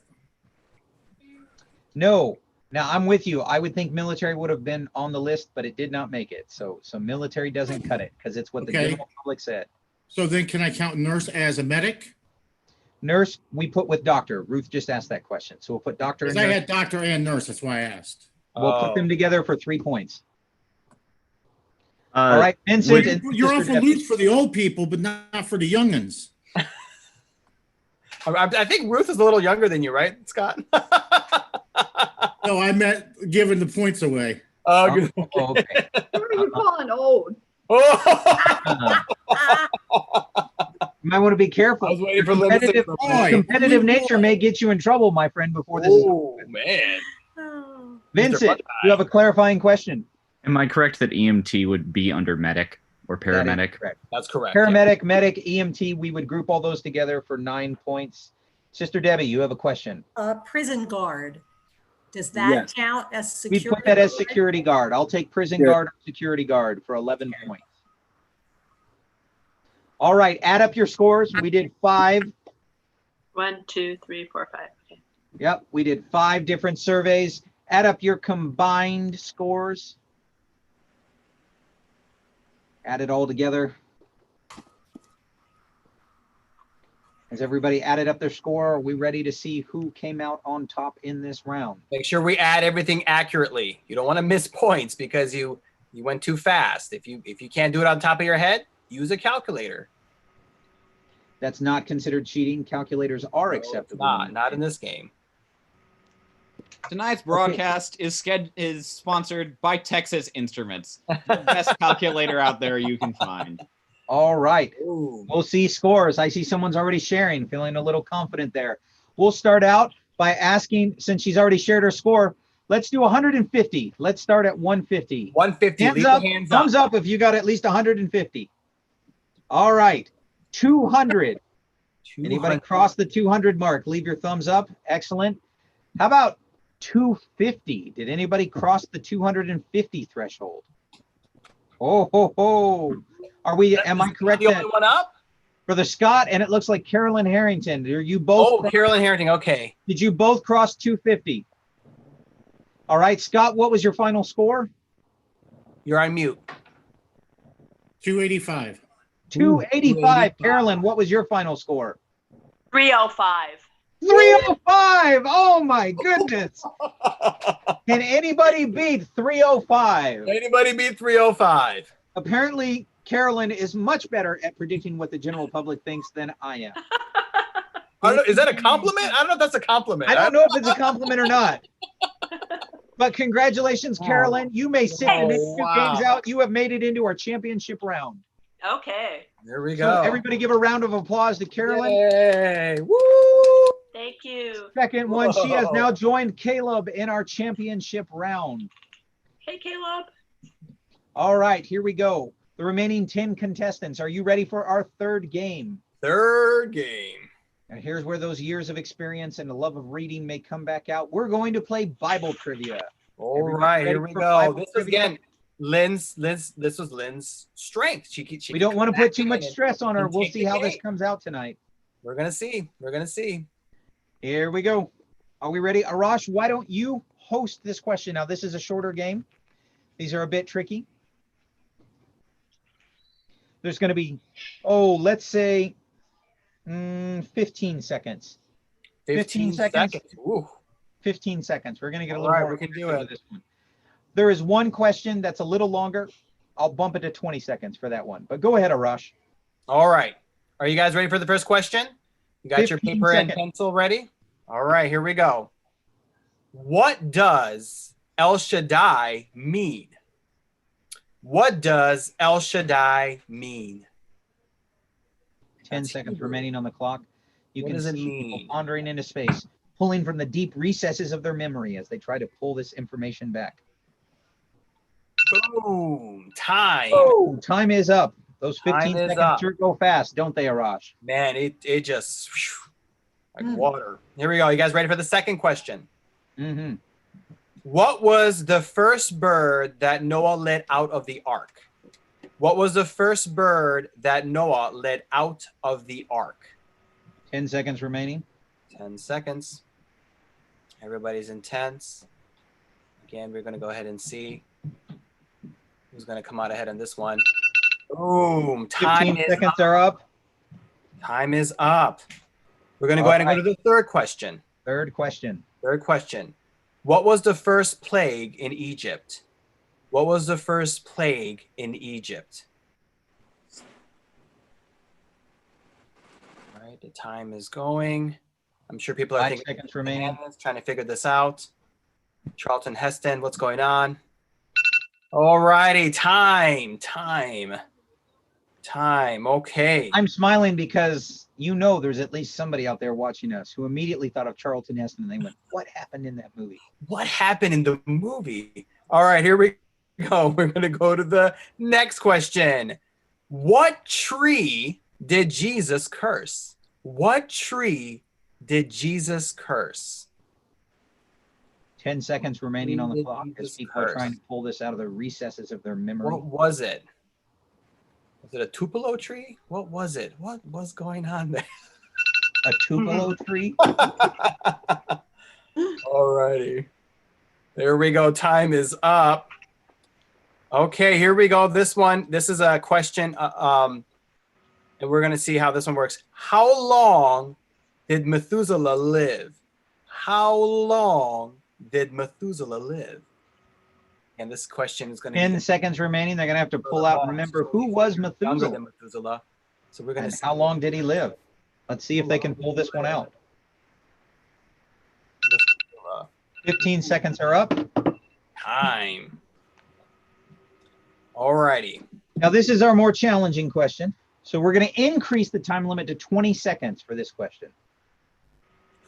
No. Now I'm with you. I would think military would have been on the list, but it did not make it. So military doesn't cut it because it's what the general public said. So then can I count nurse as a medic? Nurse, we put with doctor. Ruth just asked that question. So we'll put doctor and Because I nurse. had doctor and nurse. That's why I asked. We'll put them together for 3 points. All right, Vincent. Wait, and you're Sister awful Debbie. loose for the old people, but not for the youngins. I think Ruth is a little younger than you, right, Scott? No, I meant giving the points away. Oh, good. Okay. What are you calling old? You might want to be careful. I was waiting for limited. Competitive nature may get you in trouble, my friend, before this is Oh, man. Vincent, you have a clarifying question. Am I correct that EMT would be under medic or paramedic? Correct. That's correct. Paramedic, medic, EMT, we would group all those together for 9 points. Sister Debbie, you have a question. Prison guard. Does that Yes. count as We security? put that as security guard. I'll take prison Yeah. guard or security guard for 11 points. All right, add up your scores. We did 5. 1, 2, 3, 4, 5. Okay. Yep, we did 5 different surveys. Add up your combined scores. Add it all together. Has everybody added up their score? Are we ready to see who came out on top in this round? Make sure we add everything accurately. You don't want to miss points because you went too fast. If you can't do it on top of your head, use a calculator. That's not considered cheating. Calculators are acceptable. Not in this game. Tonight's broadcast is sponsored by Texas Instruments, the best calculator out there you can find. All right. Ooh. We'll see scores. I see someone's already sharing, feeling a little confident there. We'll start out by asking, since she's already shared her score, let's do 150. Let's start at 150. 150. Hands Leave up. the hands Thumbs up if you got at least 150. All right. 200. Anybody cross the 200 mark? Leave your thumbs up. Excellent. How about 250? Did anybody cross the 250 threshold? Oh, ho, ho. Am I correct The that only one up? for the Scott, and it looks like Carolyn Harrington. Are you both? Oh, Carolyn Harrington. Okay. Did you both cross 250? All right, Scott, what was your final score? You're on mute. 285. 285. Carolyn, what was your final score? 305. 305. Oh my goodness. Can anybody beat 305? Anybody beat 305? Apparently, Carolyn is much better at predicting what the general public thinks than I am. I don't know, is that a compliment? I don't know if that's a compliment. I don't know if it's a compliment or not. But congratulations, Carolyn. You may sit the next two games out. You have made it into our championship round. Okay. There we So go. everybody give a round of applause to Carolyn. Yay. Woo! Thank you. Second one, she has now joined Caleb in our championship round. Hey, Caleb. All right, here we go. The remaining 10 contestants. Are you ready for our third game? Third game. And here's where those years of experience and the love of reading may come back out. We're going to play Bible trivia. All Everybody right, ready here we for go. Bible This is trivia? again Lynn's. This was Lynn's strength. She We don't want to put too much stress on her. and We'll take see the how this game. comes out tonight. We're gonna see. We're gonna see. Here we go. Are we ready? Arash, why don't you host this question? Now, this is a shorter game. These are a bit tricky. There's going to be, let's say 15 seconds. 15 seconds. Ooh. 15 seconds. We're going to get a All little right, more. we can do with it. This one. There is one question that's a little longer. I'll bump it to 20 seconds for that one. But go ahead, Arash. All right. Are you guys ready for the first question? You got your 15 paper and seconds. pencil ready? All right, here we go. What does El Shaddai mean? What does El Shaddai mean? 10 seconds remaining on the clock. You What can does it see people mean? pondering into space, pulling from the deep recesses of their memory as they try to pull this information back. Boom. Time. Oh, time is up. Those 15 Time is seconds up. sure go fast, don't they, Arash? Man, it just like water. Here we go. You guys ready for the second question? Mm-hmm. What was the first bird that Noah let out of the ark? What was the first bird that Noah let out of the ark? 10 seconds remaining. 10 seconds. Everybody's intense. Again, we're going to go ahead and see who's going to come out ahead on this one. Boom. 15 seconds are up. Time is up. We're going to go ahead and go to the third question. Third question. Third question. What was the first plague in Egypt? What was the first plague in Egypt? All right, the time is going. I'm sure people are 5 thinking, seconds remaining. trying to figure this out. Charlton Heston, what's going on? All righty, time. Okay. I'm smiling because you know there's at least somebody out there watching us who immediately thought of Charlton Heston and they went, what happened in that movie? What happened in the movie? All right, here we go. We're going to go to the next question. What tree did Jesus curse? What tree did Jesus curse? 10 seconds remaining on the Did clock as Jesus people are curse? trying to pull this out of the recesses of their memory. What was it? Was it a tupelo tree? What was it? What was going on there? A tupelo tree? All righty. There we go. Time is up. Okay, here we go. This is a question, and we're going to see how this one works. How long did Methuselah live? How long did Methuselah live? And this question is going to 10 seconds remaining. They're going to have to pull out and remember who was younger Methuselah than Methuselah. So we're going and to see how long did he live? Let's see if they can pull this one out. 15 seconds are up. Time. All righty. Now, this is our more challenging question. So we're going to increase the time limit to 20 seconds for this question.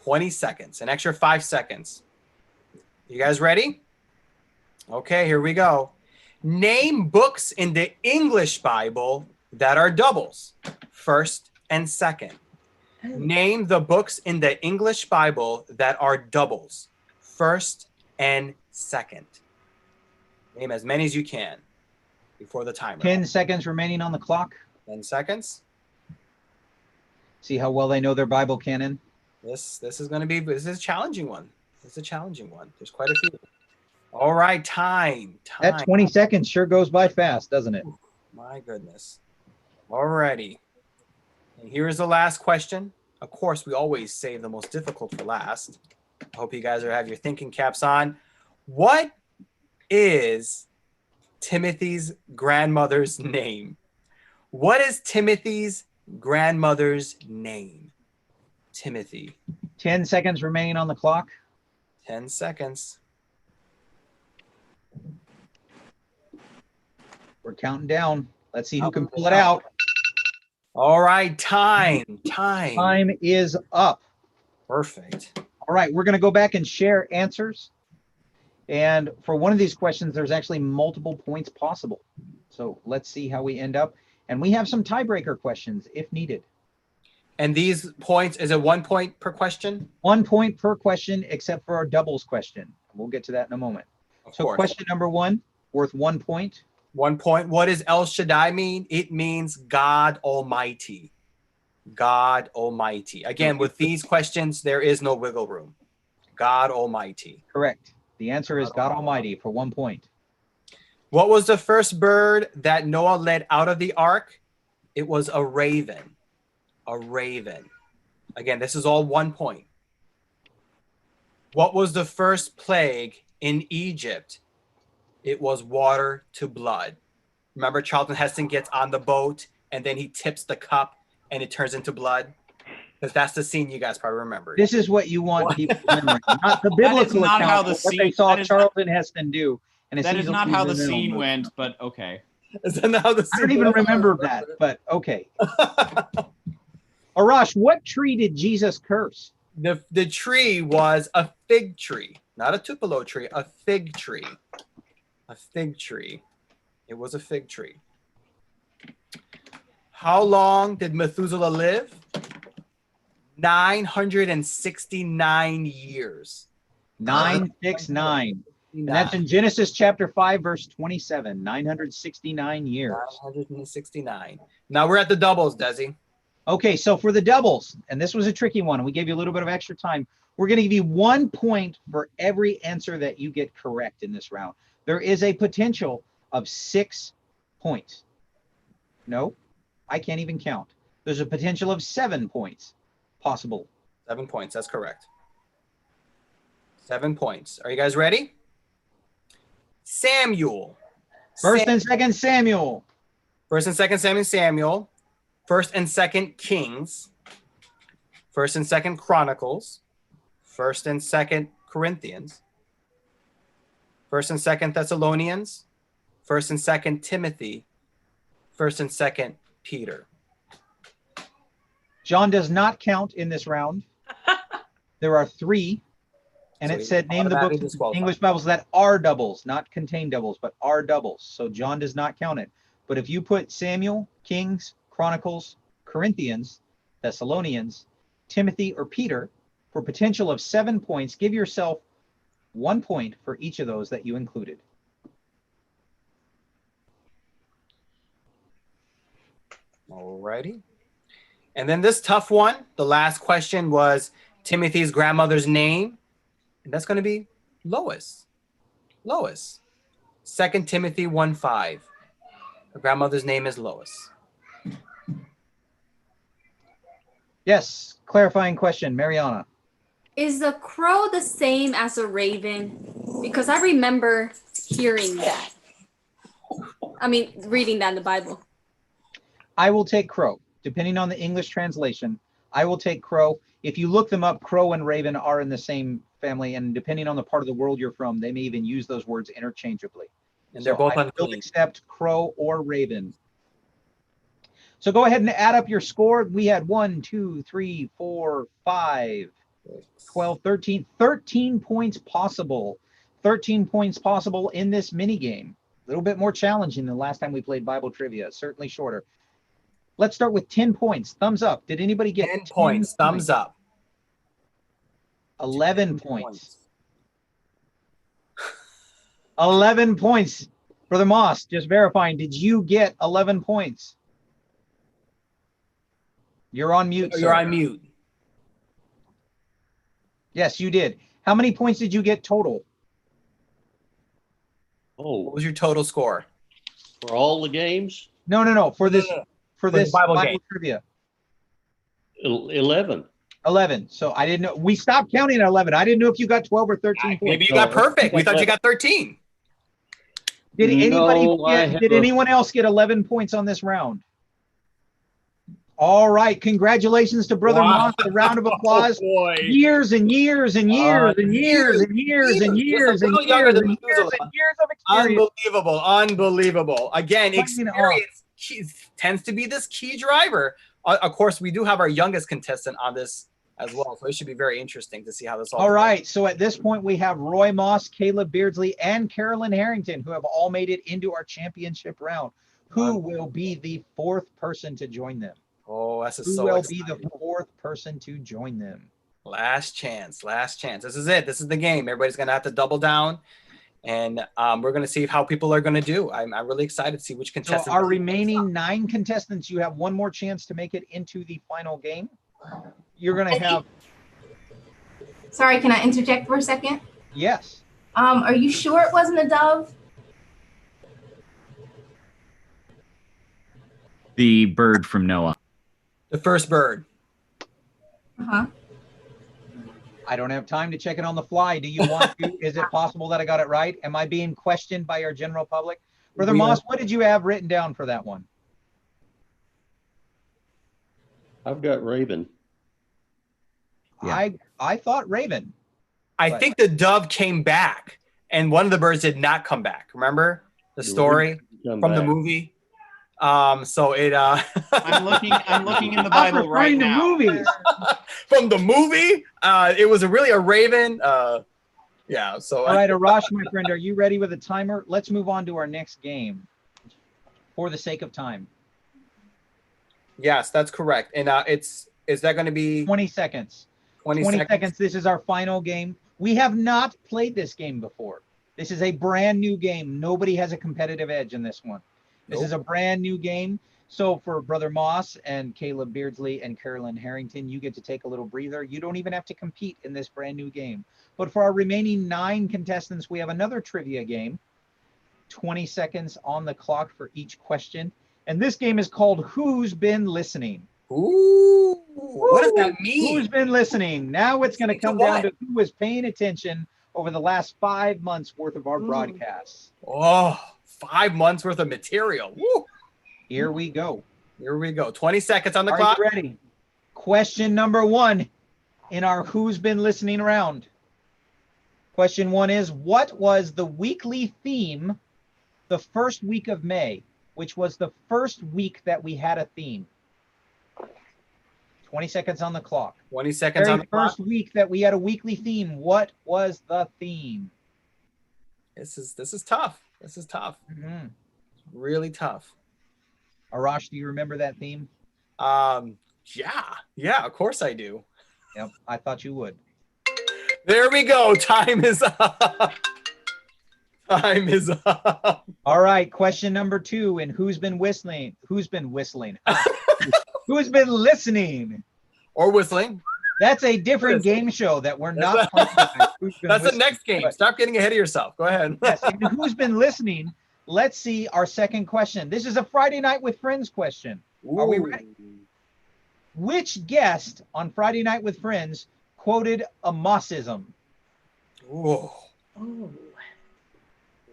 20 seconds, an extra 5 seconds. You guys ready? Okay, here we go. Name books in the English Bible that are doubles, first and second. Name the books in the English Bible that are doubles, first and second. Name as many as you can. before the timer. 10 seconds remaining on the clock. 10 seconds. See how well they know their Bible canon. This is going to be, this is a challenging one. This is a challenging one. There's quite a few. All right, time. That 20 seconds sure goes by fast, doesn't it? My goodness. All righty. And here's the last question. Of course, we always save the most difficult for last. I hope you guys have your thinking caps on. What is Timothy's grandmother's name? What is Timothy's grandmother's name? Timothy. 10 seconds remaining on the clock. 10 seconds. We're counting down. Let's see who can pull it out. All right, time. Time is up. Perfect. All right, we're going to go back and share answers. And for one of these questions, there's actually multiple points possible. So let's see how we end up. And we have some tiebreaker questions if needed. And these points, is it 1 point per question? 1 point per question, except for our doubles question. We'll get to that in a moment. So question number 1, worth 1 point. 1 point. What does El Shaddai mean? It means God Almighty. God Almighty. Again, with these questions, there is no wiggle room. God Almighty. Correct. The answer is God Almighty for 1 point. What was the first bird that Noah led out of the ark? It was a raven. A raven. Again, this is all 1 point. What was the first plague in Egypt? It was water to blood. Remember, Charlton Heston gets on the boat and then he tips the cup and it turns into blood? Because that's the scene you guys probably remember. This is what you want people to remember. Not the biblical not account, how the but what scene- they saw that is Charlton Heston do. And it's That is easily not how the remembered. scene went, but okay. Is that not how the I scene don't even went? remember that, but okay. Arash, what tree did Jesus curse? The tree was a fig tree, not a tupelo tree, a fig tree. A fig tree. It was a fig tree. How long did Methuselah live? 969 years. 969. And that's in Genesis chapter 5, verse 27. 969 years. 969. Now we're at the doubles, Desi. Okay, so for the doubles, and this was a tricky one, and we gave you a little bit of extra time. We're going to give you 1 point for every answer that you get correct in this round. There is a potential of 6 points. No, I can't even count. There's a potential of 7 points possible. 7 points, that's correct. 7 points. Are you guys ready? Samuel. First and second Samuel. First and second Samuel. First and second Kings. First and second Chronicles. First and second Corinthians. First and second Thessalonians. First and second Timothy. First and second Peter. John does not count in this round. There are 3. And So it he's said name the automatically books of disqualified. English Bibles that are doubles, not contain doubles, but are doubles. So John does not count it. But if you put Samuel, Kings, Chronicles, Corinthians, Thessalonians, Timothy, or Peter for potential of 7 points, give yourself 1 point for each of those that you included. Alrighty. And then this tough one, the last question was Timothy's grandmother's name. And that's going to be Lois. Lois. 2 Timothy 1:5. Her grandmother's name is Lois. Yes, clarifying question, Mariana. Is a crow the same as a raven? Because I remember hearing that. I mean, reading that in the Bible. I will take crow. Depending on the English translation, I will take crow. If you look them up, crow and raven are in the same family, and depending on the part of the world you're from, they may even use those words interchangeably. And they're both I will unclean. accept crow or raven. So go ahead and add up your score. We had 1, 2, 3, 4, 5, 12, 13, 13 points possible. 13 points possible in this mini game. A little bit more challenging than last time we played Bible trivia. Certainly shorter. Let's start with 10 points. Thumbs up. Did anybody get 10 points? Thumbs up. 11 points. 11 points Brother Moss, just verifying, did you get 11 points? You're on mute, sir. You're on mute. Yes, you did. How many points did you get total? What was your total score? For all the games? No. For this Bible game. trivia. 11. 11. So I didn't know. We stopped counting at 11. I didn't know if you got 12 or 13 points. Maybe you got perfect. We thought you got 13. Did anybody? No, did anyone else get 11 points on this round? All right. Congratulations to Brother Moss. A round of applause. Oh, years and years and years and years and years and years and years and years of experience. Unbelievable. Again, experience tends to be this key driver. Of course, we do have our youngest contestant on this as well, so it should be very interesting to see how this all. All right. So at this point, we have Roy Moss, Caleb Beardsley, and Carolyn Harrington, who have all made it into our championship round. Who will be the fourth person to join them? Oh, that's Who will be the fourth person to join them? Last chance. This is it. This is the game. Everybody's gonna have to double down, and we're gonna see how people are gonna do. I'm really excited to see which contestants. So our remaining 9 contestants, you have one more chance to make it into the final game. You're gonna have. Sorry, can I interject for a second? Yes. Are you sure it wasn't a dove? The bird from Noah. The first bird. Uh-huh. I don't have time to check it on the fly. Do you want to? Is it possible that I got it right? Am I being questioned by our general public? Brother Moss, what did you have written down for that one? I've got Raven. Yeah. I thought Raven. I think the dove came back, and one of the birds did not come back. Remember the story from the movie? So it I'm looking in the Bible right now. Movies. From the movie, it was really a raven. Yeah. So all right, Arash, my friend, are you ready with a timer? Let's move on to our next game for the sake of time. Yes, that's correct. And is that going to be 20 seconds? 20 seconds. This is our final game. We have not played this game before. This is a brand new game. Nobody has a competitive edge in this one. This is a brand new game. So for Brother Moss and Caleb Beardsley and Carolyn Harrington, you get to take a little breather. You don't even have to compete in this brand new game. But for our remaining 9 contestants, we have another trivia game. 20 seconds on the clock for each question. And this game is called Who's Been Listening? Ooh, what does that mean? Who's been listening? Now it's going to come down to who was paying attention over the last 5 months worth of our broadcasts. Oh, 5 months worth of material. Woo. Here we go. 20 seconds on the clock. Are you ready? Question number 1 in our Who's Been Listening round. Question 1 is, what was the weekly theme the first week of May, which was the first week that we had a theme? 20 seconds on the clock. 20 seconds on the clock. First week that we had a weekly theme. What was the theme? This is tough. This is tough. Mm-hmm. Really tough. Arash, do you remember that theme? Yeah, of course I do. Yep, I thought you would. There we go. Time is up. Time is up. All right, question number 2. And who's been whistling? Who's been whistling? Who's been listening? Or whistling. That's a different game show that we're not talking about. That's the next game. Stop getting ahead of yourself. Go ahead. Yes, and who's been listening? Let's see our second question. This is a Friday Night with Friends question. Are we ready? Which guest on Friday Night with Friends quoted a Mossism? Ooh.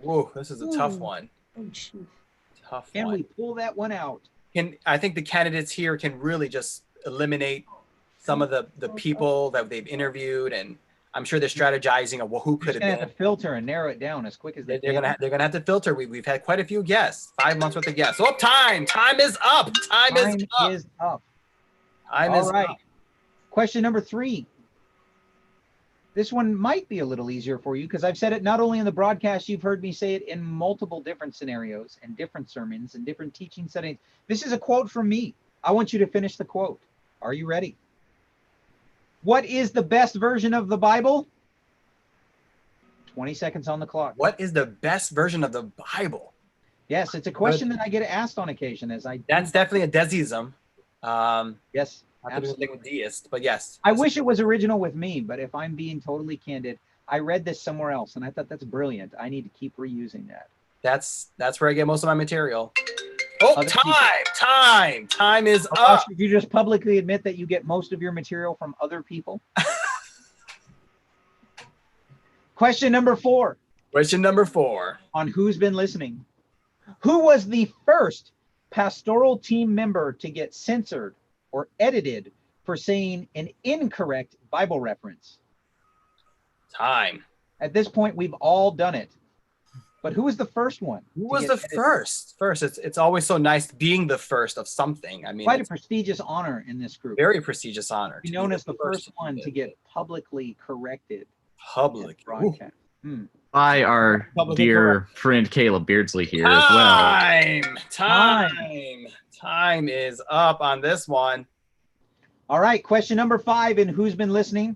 Ooh, this is a tough one. Tough Can one. we pull that one out? I think the candidates here can really just eliminate some of the people that they've interviewed, and I'm sure they're strategizing of who could have been. Have to filter and narrow it down as quick as they're gonna have to filter. We've had quite a few guests. 5 months worth of guests. Oh, time is up. Time is up. Time is right. up. Question number 3. This one might be a little easier for you because I've said it not only in the broadcast, you've heard me say it in multiple different scenarios and different sermons and different teaching settings. This is a quote from me. I want you to finish the quote. Are you ready? What is the best version of the Bible? 20 seconds on the clock. What is the best version of the Bible? Yes, it's a question that I get asked on occasion. That's definitely a Desiism. Yes, not to do anything with deist, but yes. I wish it was original with me, but if I'm being totally candid, I read this somewhere else and I thought that's brilliant. I need to keep reusing that. That's where I get most of my material. Oh, time is up. Did you just publicly admit that you get most of your material from other people? Question number 4. Question number 4. On Who's Been Listening. Who was the first pastoral team member to get censored or edited for saying an incorrect Bible reference? Time. At this point, we've all done it. But who was the first one? Who was the first? It's always so nice being the first of something. I mean, quite a prestigious honor in this group. Very prestigious honor. Be known as the first one to get publicly corrected. Public broadcast. By our dear friend Caleb Beardsley here as well. Time is up on this one. All right, question number 5 in Who's Been Listening.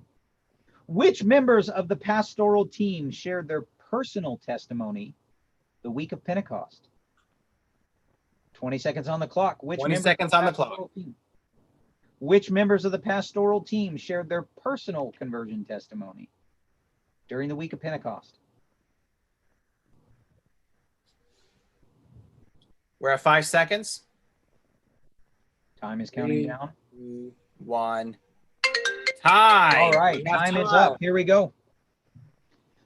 Which members of the pastoral team shared their personal testimony the week of Pentecost? 20 seconds on the clock. Which members of the pastoral team shared their personal conversion testimony during the week of Pentecost? We're at 5 seconds. Time is counting down. 2, 1. Time. All right, time is up. Here we go.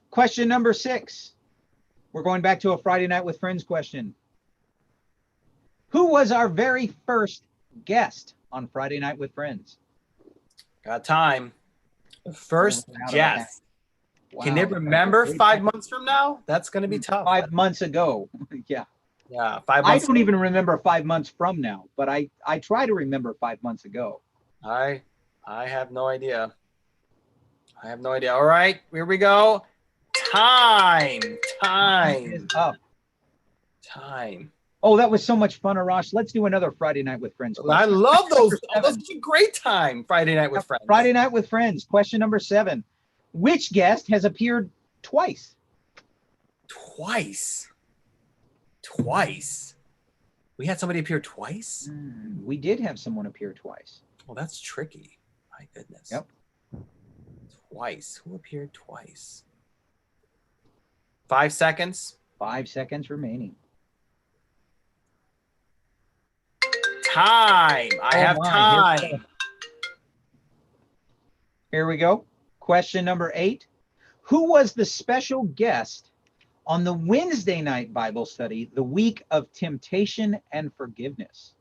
Question number 6. We're going back to a Friday Night with Friends question. Who was our very first guest on Friday Night with Friends? Got time. The first guest. Wow. Can they remember 5 months from now? That's going to be tough. 5 months ago. Yeah. Yeah, 5 months. I don't even remember 5 months from now, but I try to remember 5 months ago. I have no idea. All right, here we go. Time is up. Time. Oh, that was so much fun, Arash. Let's do another Friday Night with Friends question. I love those. That's a great time. Friday Night with Friends. Friday Night with Friends. Question number 7. Which guest has appeared twice? Twice. We had somebody appear twice? We did have someone appear twice. Well, that's tricky. My goodness. Yep. Twice. Who appeared twice? 5 seconds. 5 seconds remaining. Time. I have time. Here we go. Question number 8. Who was the special guest on the Wednesday night Bible study, the week of temptation and forgiveness?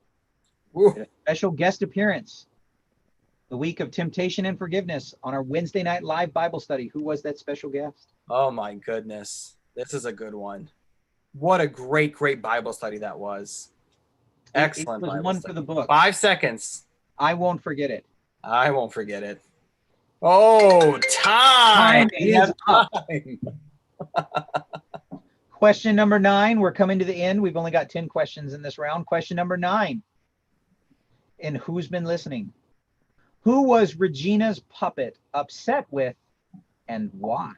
A special guest appearance, the week of temptation and forgiveness on our Wednesday night live Bible study. Who was that special guest? Oh my goodness. This is a good one. What a great Bible study that was. Excellent. It was one for the book. 5 seconds. I won't forget it. I won't forget it. Oh, time is up. Question number 9. We're coming to the end. We've only got 10 questions in this round. Question number 9. And Who's Been Listening? Who was Regina's puppet upset with and why?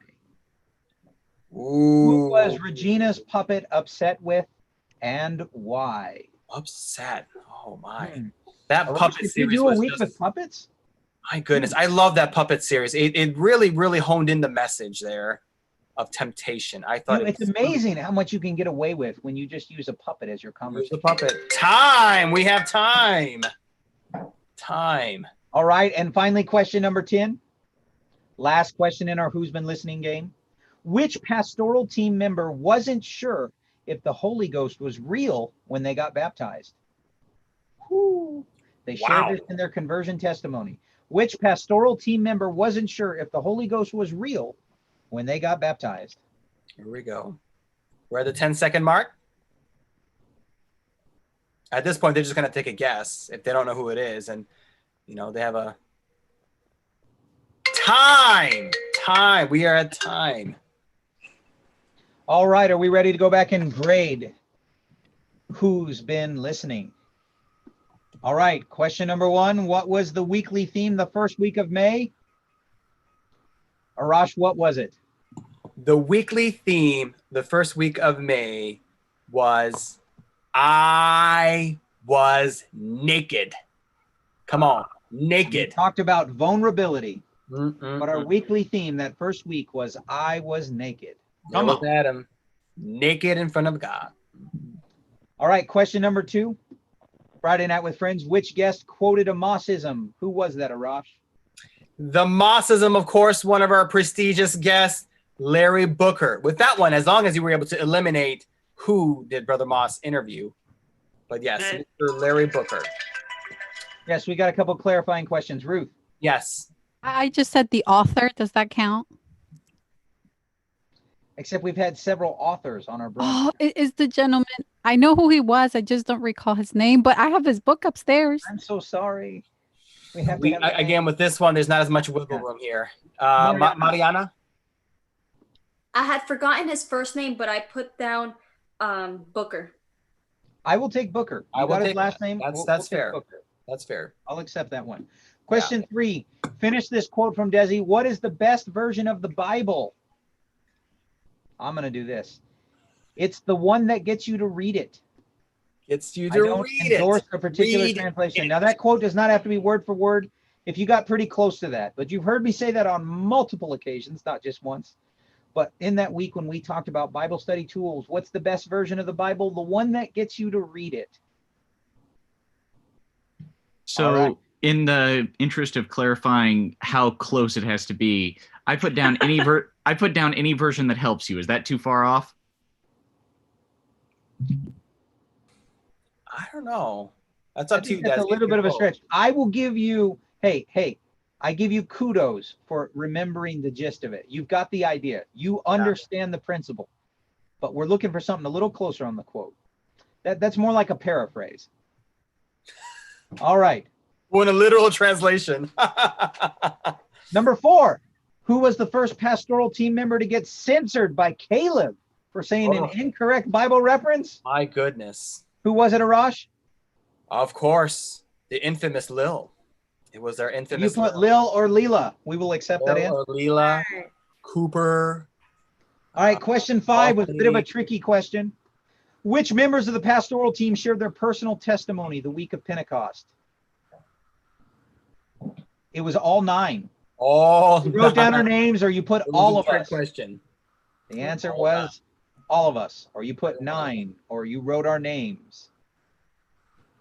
Who was Regina's puppet upset with and why? Upset. Oh my. That puppet did series you do a was week just, with puppets? My goodness. I love that puppet series. It really honed in the message there of temptation. I thought it's amazing how much you can get away with when you just use a puppet as your conversation. Use a puppet. Time. We have time. Time. All right. And finally, question number 10. Last question in our Who's Been Listening game. Which pastoral team member wasn't sure if the Holy Ghost was real when they got baptized? Whew. They shared this in their conversion testimony. Which pastoral team member wasn't sure if the Holy Ghost was real when they got baptized? Here we go. We're at the 10-second mark. At this point, they're just going to take a guess if they don't know who it is. And, they have a time. We are at time. All right. Are we ready to go back and grade Who's Been Listening? All right. Question number 1. What was the weekly theme the first week of May? Arash, what was it? The weekly theme the first week of May was I was naked. Come on, We naked. talked about vulnerability, but our weekly theme that first week was I was naked. Come on, Adam, naked in front of God. All right, question number 2. Friday Night with Friends. Which guest quoted a Mossism? Who was that, Arash? The Mossism, of course, one of our prestigious guests, Larry Booker. With that one, as long as you were able to eliminate who did Brother Moss interview. But yes, Mr. Larry Booker. Yes, we got a couple clarifying questions. Ruth. Yes. I just said the author. Does that count? Except we've had several authors on our Oh, is the gentleman. I know who he was. I just don't recall his name, but I have his book upstairs. I'm so sorry. We have to have Again, with this one, there's not as much wiggle room here. Mariana? I had forgotten his first name, but I put down Booker. I will take Booker. I You will got his take last that. name? That's We'll take fair. Booker. That's fair. I'll accept that one. Question 3. Finish this quote from Desi. What is the best version of the Bible? I'm going to do this. It's the one that gets you to read it. Gets you I to don't read endorse it. a particular Read translation. it. Now, that quote does not have to be word for word if you got pretty close to that. But you've heard me say that on multiple occasions, not just once. But in that week when we talked about Bible study tools, what's the best version of the Bible? The one that gets you to read it. So, in the interest of clarifying how close it has to be, I put down any any version that helps you. Is that too far off? I don't know. That's up to you. That's a Desi. little bit of a Go. stretch. I will give you, I give you kudos for remembering the gist of it. You've got the idea. You understand the principle. But we're looking for something a little closer on the quote. That's more like a paraphrase. All right. Well, in a literal translation. Number 4. Who was the first pastoral team member to get censored by Caleb for saying an incorrect Bible reference? My goodness. Who was it, Arash? Of course. The infamous Lil. It was our infamous You put Lil or Leela. We will accept that answer. Or Leela. Cooper. All right, question 5 was a bit of a tricky question. Which members of the pastoral team shared their personal testimony the week of Pentecost? It was all 9. All you wrote down our names, or you put all of us. Question. The answer was all of us, or you put 9, or you wrote our names.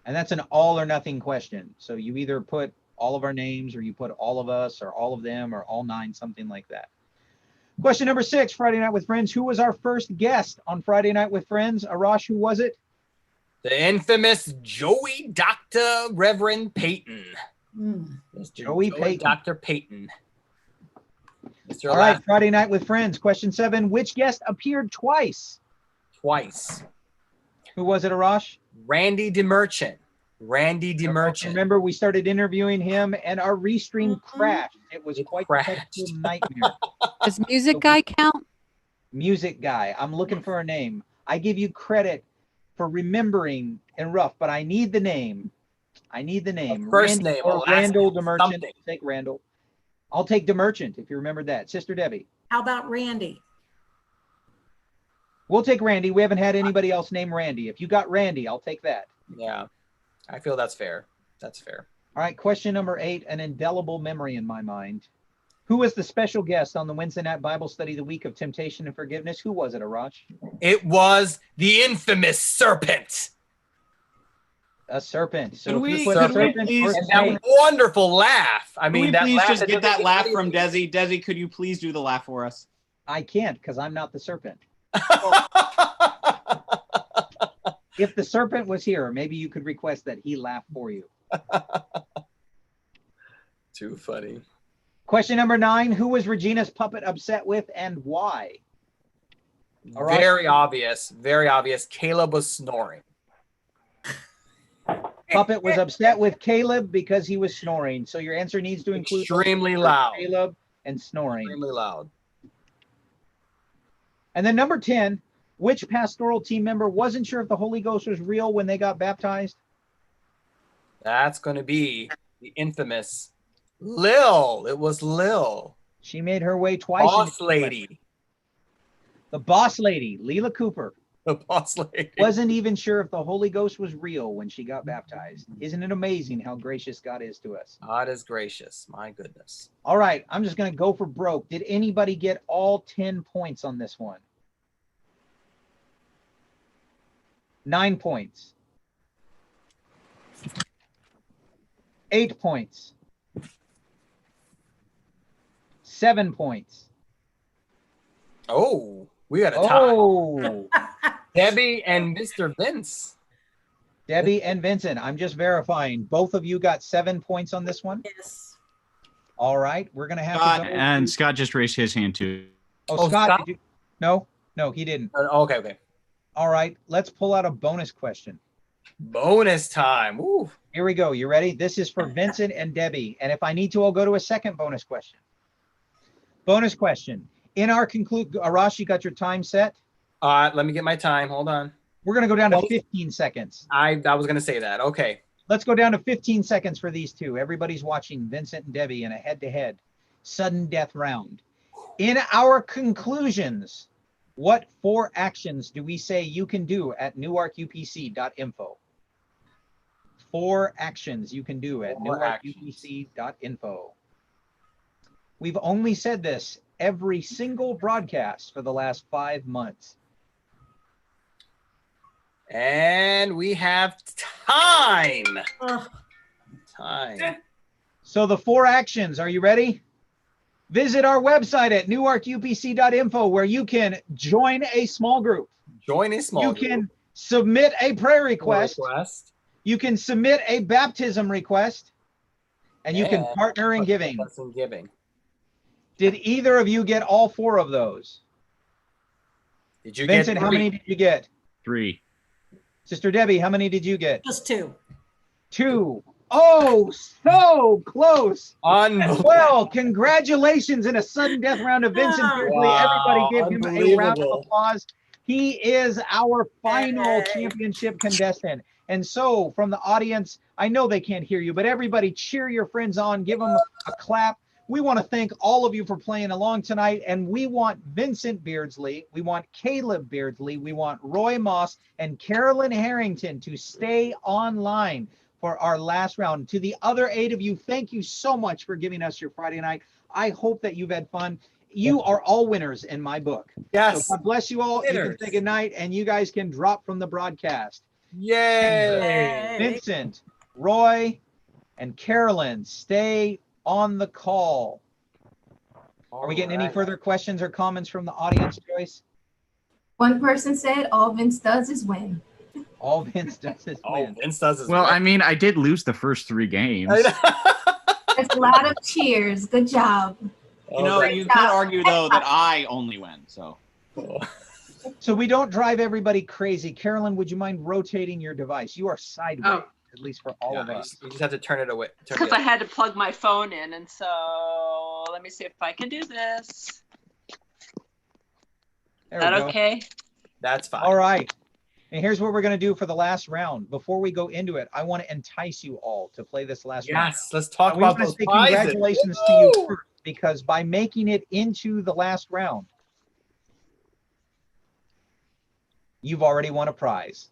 And that's an all or nothing question. So you either put all of our names, or you put all of us, or all of them, or all 9, something like that. Question number 6, Friday Night with Friends. Who was our first guest on Friday Night with Friends? Arash, who was it? The infamous Joey Dr. Reverend Peyton. Joey Peyton. Dr. Peyton. All right, Friday Night with Friends. Question 7, which guest appeared twice? Twice. Who was it, Arash? Randy DeMerchant. Randy DeMerchant. Remember, we started interviewing him, and our restream crashed. It was quite a technical nightmare. Does music guy count? Music guy. I'm looking for a name. I give you credit for remembering and rough, but I need the name. I need the name. First Randy name. or Randall name, DeMerchant. something. Take Randall. I'll take DeMerchant if you remembered that. Sister Debbie. How about Randy? We'll take Randy. We haven't had anybody else named Randy. If you got Randy, I'll take that. Yeah, I feel that's fair. That's fair. All right, question number 8, an indelible memory in my mind. Who was the special guest on the Wednesday night Bible study the week of temptation and forgiveness? Who was it, Arash? It was the infamous serpent. A serpent. So Could if you we- put could a we serpent please- or And that snake, wonderful laugh. I mean, Can we that please laugh just that get that doesn't laugh get from anything. Desi? Desi, could you please do the laugh for us? I can't because I'm not the serpent. If the serpent was here, maybe you could request that he laugh for you. Too funny. Question number 9, who was Regina's puppet upset with and why? Arash? Very obvious. Very obvious. Caleb was snoring. Puppet was upset with Caleb because he was snoring. So your answer needs to include Extremely loud. Caleb and snoring. Extremely loud. And then number 10, which pastoral team member wasn't sure if the Holy Ghost was real when they got baptized? That's going to be the infamous Lil. It was Lil. She made her way twice. Boss into the lady. The boss lady, Leela Cooper. The boss lady. Wasn't even sure if the Holy Ghost was real when she got baptized. Isn't it amazing how gracious God is to us? God is gracious. My goodness. All right, I'm just going to go for broke. Did anybody get all 10 points on this one? 9 points. 8 points. 7 points. Oh, we got a tie. Oh, Debbie and Mr. Vince. Debbie and Vincent, I'm just verifying. Both of you got 7 points on this one? Yes. All right, we're going to have to go. And Scott just raised his hand too. Oh, Scott, did you? No, he didn't. Okay. All right, let's pull out a bonus question. Bonus time. Ooh. Here we go. You ready? This is for Vincent and Debbie. And if I need to, I'll go to a second bonus question. Bonus question. In our Arash, you got your time set? Let me get my time. Hold on. We're going to go down to 15 seconds. I was going to say that. Okay. Let's go down to 15 seconds for these two. Everybody's watching Vincent and Debbie in a head-to-head sudden death round. In our conclusions, what 4 actions do we say you can do at newarkupc.info? 4 actions you can do at newarkupc.info. We've only said this every single broadcast for the last 5 months. And we have time. Time. So the 4 actions, are you ready? Visit our website at newarkupc.info where you can join a small group. Join a small group. You can submit a prayer request. You can submit a baptism request. And you can partner in giving. Did either of you get all 4 of those? Did you Vincent, get how many did you get? 3. Sister Debbie, how many did you get? Just 2. 2. Oh, so close. Unbelievable. Well, congratulations in a sudden death round of Vincent Beardsley. Wow, Everybody give him a round of applause. He is our final championship contestant. And so from the audience, I know they can't hear you, but everybody cheer your friends on, give them a clap. We want to thank all of you for playing along tonight. And we want Vincent Beardsley, we want Caleb Beardsley, we want Roy Moss and Carolyn Harrington to stay online for our last round. To the other 8 of you, thank you so much for giving us your Friday night. I hope that you've had fun. You are all winners in my book. Yes. So God bless you all. You can say good night and you guys can drop from the broadcast. Yay. Vincent, Roy, and Carolyn, stay on the call. Are we getting any further questions or comments from the audience, Joyce? One person said all Vince does is win. All Vince does is win. Vince does is Well, win. I mean, I did lose the first 3 games. That's a lot of cheers. Good job. You know, you could argue though that I only win. So we don't drive everybody crazy. Carolyn, would you mind rotating your device? You are sideways, at least for all of us. You just have to turn it away. Because I had to plug my phone in, and so let me see if I can do this. Is that okay? That's fine. All right. And here's what we're going to do for the last round. Before we go into it, I want to entice you all to play this last round. Yes, let's talk We about want to those say prizes. congratulations to you first, because by making it into the last round, you've already won a prize.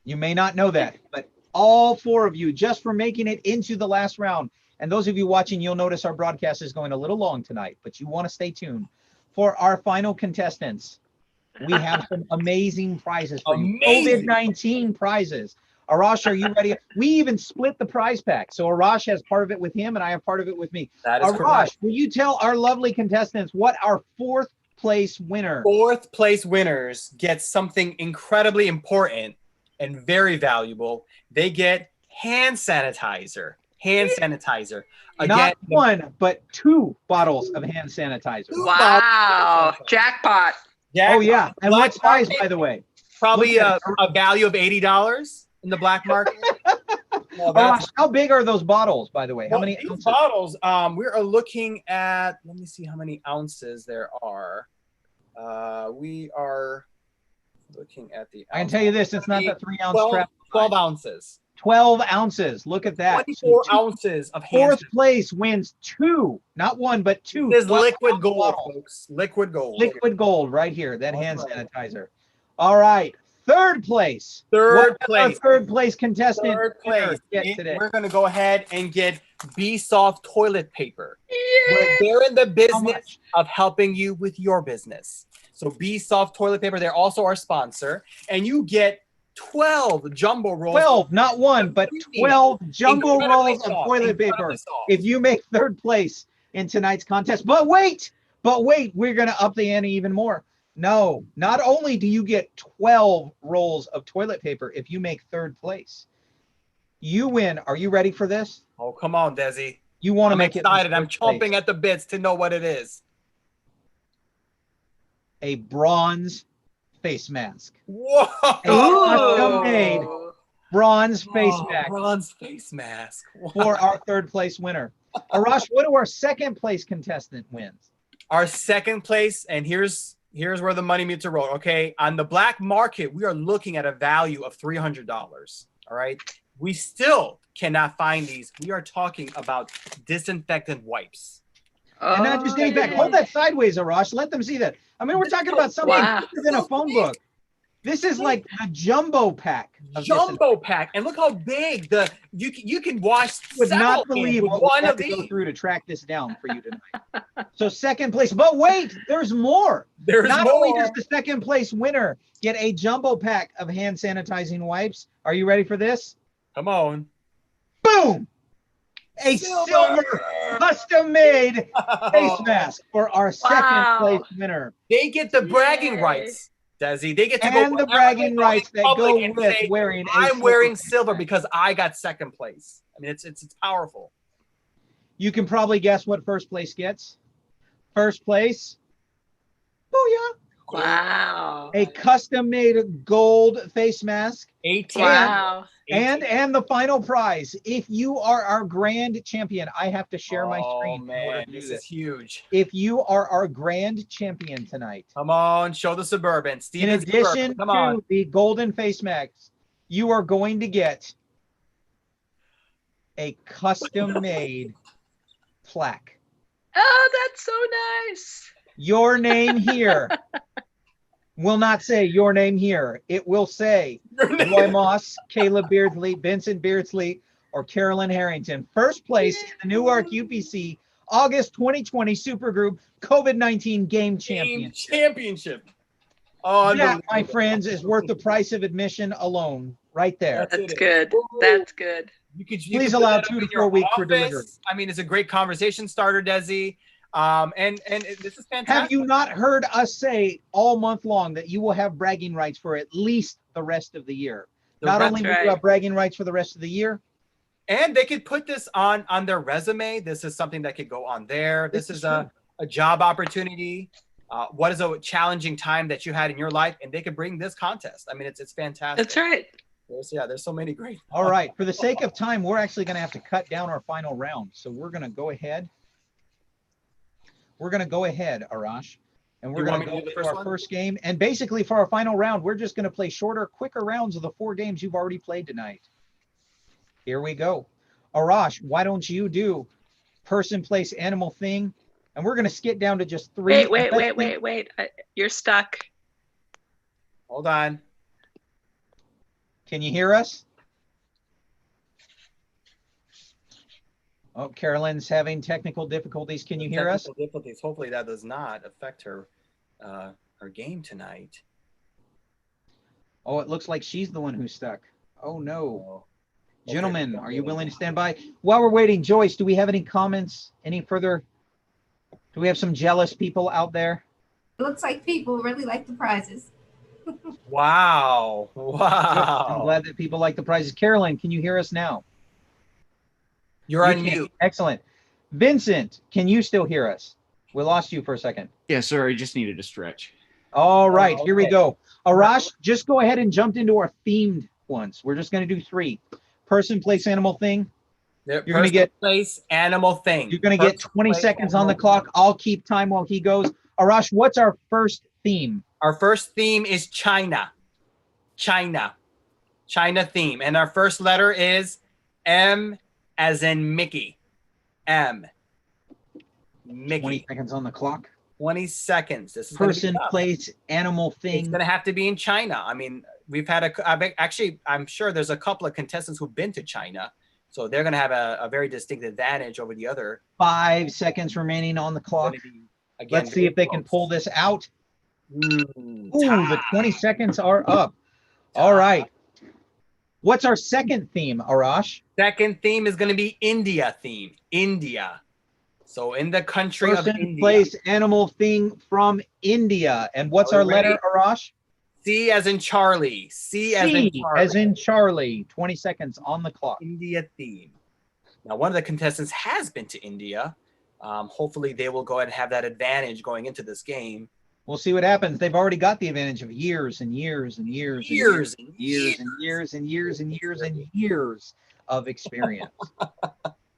You may not know that, but all 4 of you, just for making it into the last round, and those of you watching, you'll notice our broadcast is going a little long tonight, but you want to stay tuned. For our final contestants, we have some amazing prizes for you. COVID-19 prizes. Arash, are you ready? We even split the prize pack. So Arash has part of it with him and I have part of it with me. That is Arash, correct. will you tell our lovely contestants what our 4th place winner? 4th place winners get something incredibly important and very valuable. They get hand sanitizer. Hand sanitizer. Again, Not 1, but 2 bottles of hand sanitizer. Wow. Jackpot. Oh, yeah. And what size, by the way? Probably a value of $80 in the black market. Arash, how big are those bottles, by the way? How many these bottles? We are looking at, let me see how many ounces there are. We are looking at the. I can tell you this, it's not the 3-ounce 12, strap. 12 ounces. 12 ounces. Look at that. 24 ounces of hand. 4th place wins 2, not 1, but 2. This is liquid gold, folks. Liquid gold. Liquid gold right here, that hand sanitizer. All right. third place. Third What does our place. third place contestant Third winner place. get today? We're gonna go ahead and get B-Soft toilet paper. They're in the business of helping you with your business. So B-Soft toilet paper, they're also our sponsor, and you get 12 jumbo rolls. 12, not one, but 12 jumbo Incredibly rolls of soft, toilet incredibly paper. soft. If you make third place in tonight's contest. But wait, we're going to up the ante even more. No, not only do you get 12 rolls of toilet paper if you make third place, you win. Are you ready for this? Oh, come on, Desi. You want to I'm make excited. it I'm chomping at the bits to know what it is. a bronze face mask. Whoa! A custom-made bronze face mask. Bronze face mask. Wow. For our third place winner. Arash, what do our second place contestant wins? Our second place, and here's where the money meets the road. Okay, on the black market, we are looking at a value of $300. All right, we still cannot find these. We are talking about disinfectant wipes. And not just any back. Hold that sideways, Arash. Let them see that. I mean, we're talking about something bigger than a phone book. This is like a jumbo pack. Jumbo pack, and look how big you can wash. Would not several believe with what we one had of to go these. through to track this down for you tonight. So second place, but wait, there's more. There's not more. only does the second place winner get a jumbo pack of hand sanitizing wipes. Are you ready for this? Come on. Boom! A silver custom-made face mask for our second place winner. They get the bragging rights, Desi. They get to And go the bragging rights that public go and with say, wearing a I'm wearing silver silver because I got second place. I mean, it's powerful. You can probably guess what first place gets. First place, booyah! Wow. A custom-made gold face mask. 18. Wow. And the final prize. If you are our grand champion, I have to share my screen. Oh man, this is huge. If you are our grand champion tonight, Come on, show the Suburban. in Steven addition Suburban, come on. to the golden face mask, you are going to get a custom-made plaque. Oh, that's so nice. Your name here will not say your name here. It will say Roy Moss, Caleb Beardsley, Vincent Beardsley, or Carolyn Harrington. First place in the Newark UPC August 2020 Supergroup COVID-19 Game Championship. Oh, that, my friends, is worth the price of admission alone, right there. That's good. That's good. You Please can put allow that 2 up to in your 4 weeks for office. delivery. I mean, it's a great conversation starter, Desi. And this is fantastic. Have you not heard us say all month long that you will have bragging rights for at least the rest of the year? Not only will you have bragging rights for the rest of the year, and they could put this on their resume. This is something that could go on there. This is a job opportunity. What is a challenging time that you had in your life? And they could bring this contest. I mean, it's fantastic. That's right. There's so many great. All right. For the sake of time, we're actually going to have to cut down our final round. So we're going to go ahead. We're going to go ahead, Arash, and we're going to go to our first game. And basically, for our final round, we're just going to play shorter, quicker rounds of the 4 games you've already played tonight. Here we go. Arash, why don't you do person, place, animal, thing? And we're going to skip down to just 3. Wait. You're stuck. Hold on. Can you hear us? Oh, Carolyn's having technical difficulties. Can you hear us? Technical difficulties. Hopefully that does not affect her game tonight. Oh, it looks like she's the one who's stuck. Oh, no. Gentlemen, are you willing to stand by? While we're waiting, Joyce, do we have any comments? Any further? Do we have some jealous people out there? It looks like people really like the prizes. Wow. I'm glad that people like the prizes. Carolyn, can you hear us now? You're on mute. Excellent. Vincent, can you still hear us? We lost you for a second. Yeah, sorry, just needed to stretch. All right, here we go. Arash, just go ahead and jump into our themed ones. We're just going to do 3. Person, place, animal, thing. You're going to get place, animal, thing. You're going to get 20 seconds on the clock. I'll keep time while he goes. Arash, what's our first theme? Our first theme is China. China theme. And our first letter is M as in Mickey. M. Mickey. 20 seconds on the clock. 20 seconds. This is gonna be Person, tough. place, animal, It's thing. gonna have to be in China. I mean, we've had actually, I'm sure there's a couple of contestants who've been to China, so they're gonna have a very distinct advantage over the other. 5 seconds remaining on the clock. Again, Let's see if they can pull this out. Ooh, the 20 seconds are up. All right. What's our second theme, Arash? Second theme is going to be India theme. India. So in the country of Person, India. place, animal, thing from India. And what's our letter, Arash? C as in Charlie. C as in C Charlie. as in Charlie. 20 seconds on the clock. India theme. Now, one of the contestants has been to India. Hopefully, they will go ahead and have that advantage going into this game. We'll see what happens. They've already got the advantage of years and years and years and years and years and years and years and years and years of experience.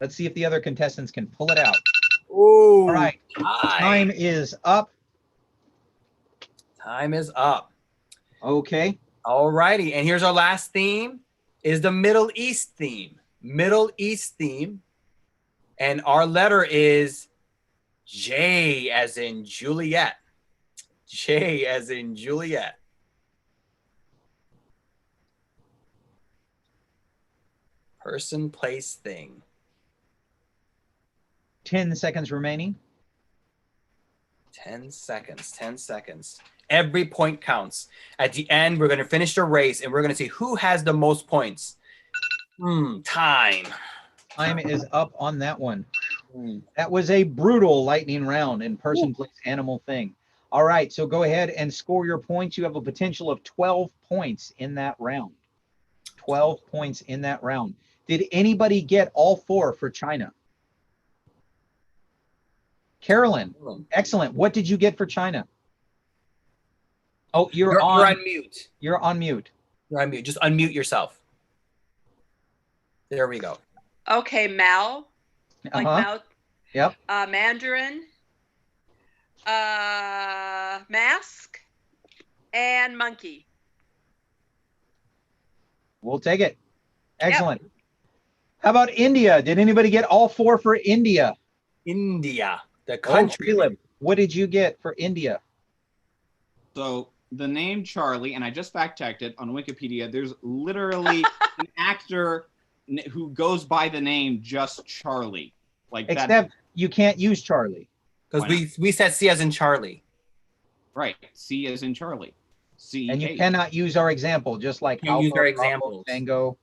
Let's see if the other contestants can pull it out. Ooh, all right. Time is up. Time is up. Okay. All righty. And here's our last theme is the Middle East theme. Middle East theme. And our letter is J as in Juliet. J as in Juliet. Person, place, thing. 10 seconds remaining. 10 seconds. 10 seconds. Every point counts. At the end, we're going to finish the race, and we're going to see who has the most points. Time. Time is up on that one. That was a brutal lightning round in person, place, animal, thing. All right, so go ahead and score your points. You have a potential of 12 points in that round. 12 points in that round. Did anybody get all 4 for China? Carolyn, excellent. What did you get for China? Oh, you're on mute. You're on mute. You're on mute. Just unmute yourself. There we go. Okay, Mal. Like Mal. Yep. Mandarin. Mask. And monkey. We'll take it. Excellent. Yep. How about India? Did anybody get all 4 for India? India, the country. Caleb, what did you get for India? So the name Charlie, and I just fact-checked it on Wikipedia, there's literally an actor who goes by the name just Charlie. Except you can't use Charlie. Because we said C as in Charlie. Right, C as in Charlie. C. And you cannot use our example, just like Alpha, use our examples. Tango.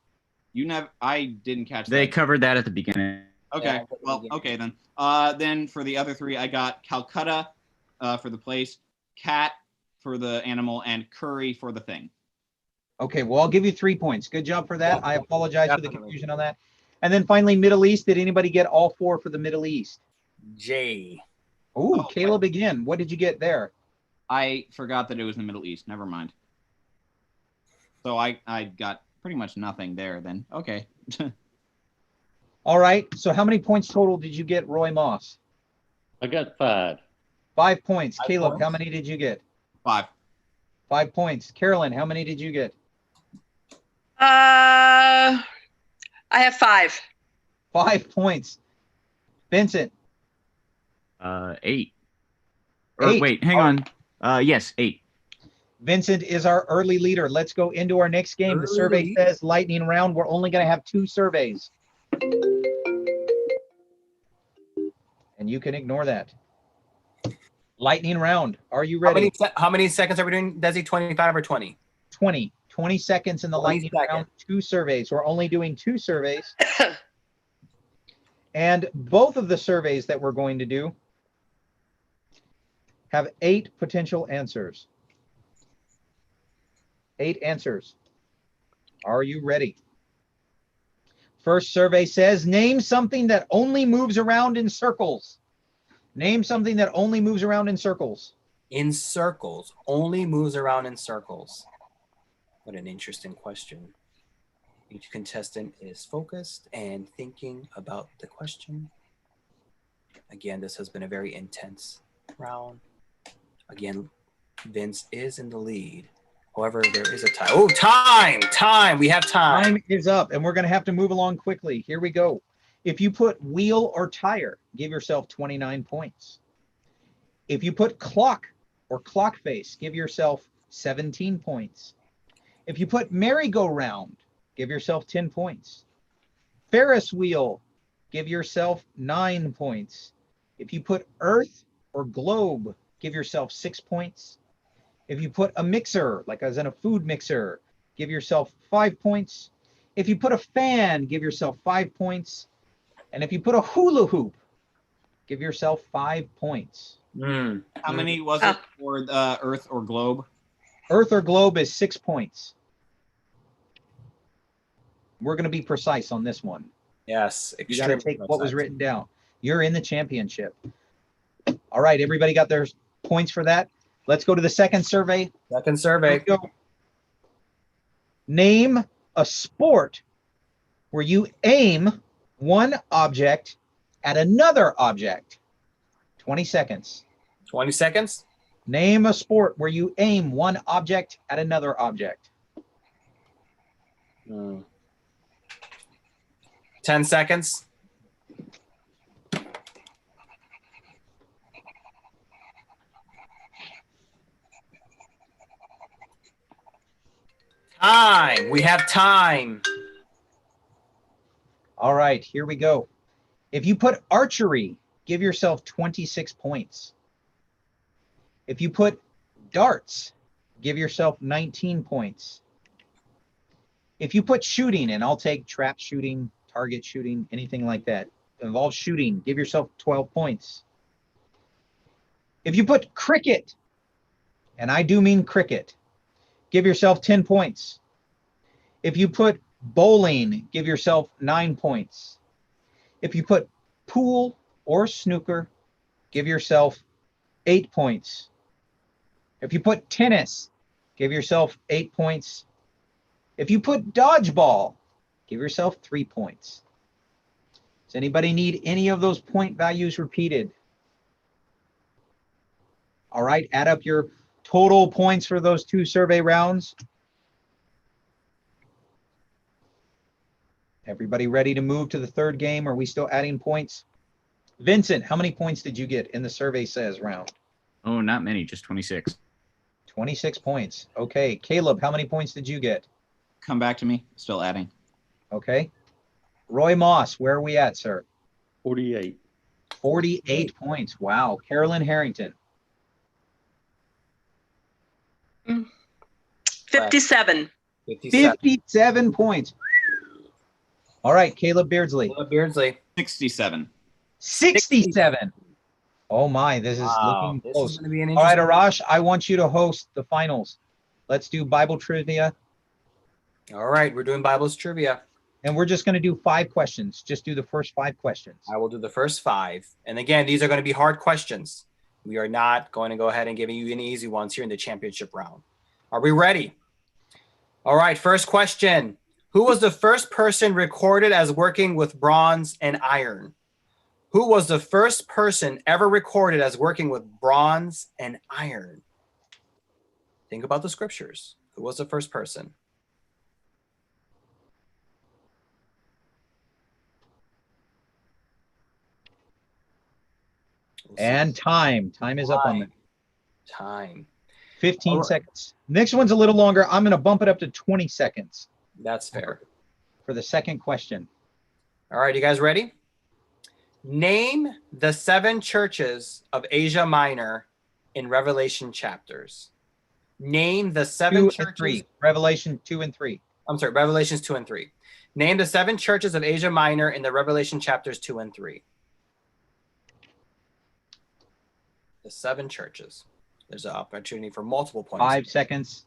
I didn't catch that. They covered that at the beginning. Okay, yeah, well, okay then. Then for the other 3, I got Calcutta for the place, cat for the animal, and curry for the thing. Okay, well, I'll give you 3 points. Good job for that. I apologize for the confusion on that. And then finally, Middle East. Did anybody get all 4 for the Middle East? J. Oh, Caleb again. What did you get there? I forgot that it was in the Middle East. Never mind. So I got pretty much nothing there then. Okay. All right. So how many points total did you get, Roy Moss? I got 5. 5 points. Caleb, how many did you get? 5. 5 points. Carolyn, how many did you get? I have 5. 5 points. Vincent? 8. Or 8. wait, hang on. Yes, 8. Vincent is our early leader. Let's go into our next game. The survey says lightning round. We're only going to have 2 surveys. And you can ignore that. Lightning round. Are you ready? How many seconds are we doing, Desi? 25 or 20? 20. 20 seconds in the lightning round. 2 surveys. We're only doing 2 surveys. And both of the surveys that we're going to do have 8 potential answers. 8 answers. Are you ready? First survey says, name something that only moves around in circles. Name something that only moves around in circles. In circles. Only moves around in circles. What an interesting question. Each contestant is focused and thinking about the question. Again, this has been a very intense round. Again, Vince is in the lead. However, there is a tie. Oh, time. We have time. Time is up, and we're going to have to move along quickly. Here we go. If you put wheel or tire, give yourself 29 points. If you put clock or clock face, give yourself 17 points. If you put merry-go-round, give yourself 10 points. Ferris wheel, give yourself 9 points. If you put earth or globe, give yourself 6 points. If you put a mixer, like as in a food mixer, give yourself 5 points. If you put a fan, give yourself 5 points. And if you put a hula hoop, give yourself 5 points. How many was it for the Earth or globe? Earth or globe is 6 points. We're going to be precise on this one. Yes. You got to take what was written down. You're in the championship. All right, everybody got their points for that. Let's go to the second survey. Second survey. Let's go. Name a sport where you aim one object at another object. 20 seconds. 20 seconds. Name a sport where you aim one object at another object. 10 seconds. Time. We have time. All right, here we go. If you put archery, give yourself 26 points. If you put darts, give yourself 19 points. If you put shooting, and I'll take trap shooting, target shooting, anything like that, involves shooting, give yourself 12 points. If you put cricket, and I do mean cricket, give yourself 10 points. If you put bowling, give yourself 9 points. If you put pool or snooker, give yourself 8 points. If you put tennis, give yourself 8 points. If you put dodgeball, give yourself 3 points. Does anybody need any of those point values repeated? All right, add up your total points for those 2 survey rounds. Everybody ready to move to the third game? Are we still adding points? Vincent, how many points did you get in the survey says round? Oh, not many, just 26. 26 points. Okay, Caleb, how many points did you get? Come back to me. Still adding. Okay. Roy Moss, where are we at, sir? 48. 48 points. Wow. Carolyn Harrington. 57. 57 points. All right, Caleb Beardsley. Caleb Beardsley. 67. 67. Oh my, this is looking This close. is going to be an All right, interesting. Arash, I want you to host the finals. Let's do Bible trivia. All right, we're doing Bible's trivia. And we're just going to do 5 questions. Just do the first 5 questions. I will do the first 5. And again, these are going to be hard questions. We are not going to go ahead and give you any easy ones here in the championship round. Are we ready? All right, first question. Who was the first person recorded as working with bronze and iron? Who was the first person ever recorded as working with bronze and iron? Think about the scriptures. Who was the first person? And time. Time is up on that. Time. 15 seconds. Next one's a little longer. I'm going to bump it up to 20 seconds. That's fair. For the second question. All right, you guys ready? Name the 7 churches of Asia Minor in Revelation chapters. Name the 7 2 churches. and 3. Revelation 2 and 3. I'm sorry, Revelations 2 and 3. Name the 7 churches of Asia Minor in the Revelation chapters 2 and 3. The 7 churches. There's an opportunity for multiple points. 5 seconds.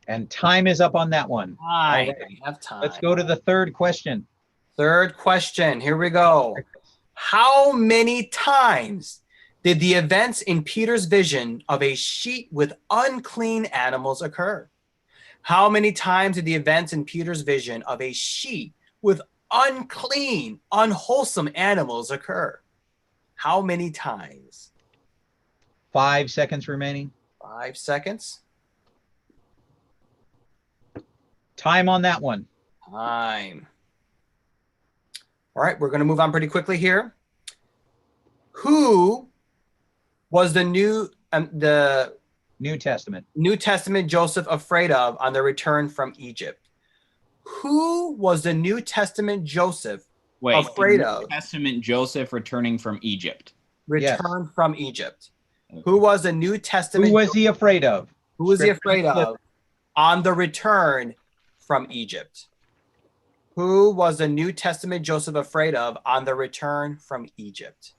And time is up on that one. Time. All right. We have time. Let's go to the third question. Third question. Here we go. How many times did the events in Peter's vision of a sheet with unclean animals occur? How many times did the events in Peter's vision of a sheet with unclean, unwholesome animals occur? How many times? 5 seconds remaining. 5 seconds. Time on that one. Time. All right, we're going to move on pretty quickly here. Who was the New Testament Joseph afraid of on the return from Egypt? Who was the New Testament Joseph afraid of? New Testament Joseph returning from Egypt. Return from Egypt. Who was the New Testament? Who was he afraid of? Who was he afraid of on the return from Egypt? Who was the New Testament Joseph afraid of on the return from Egypt?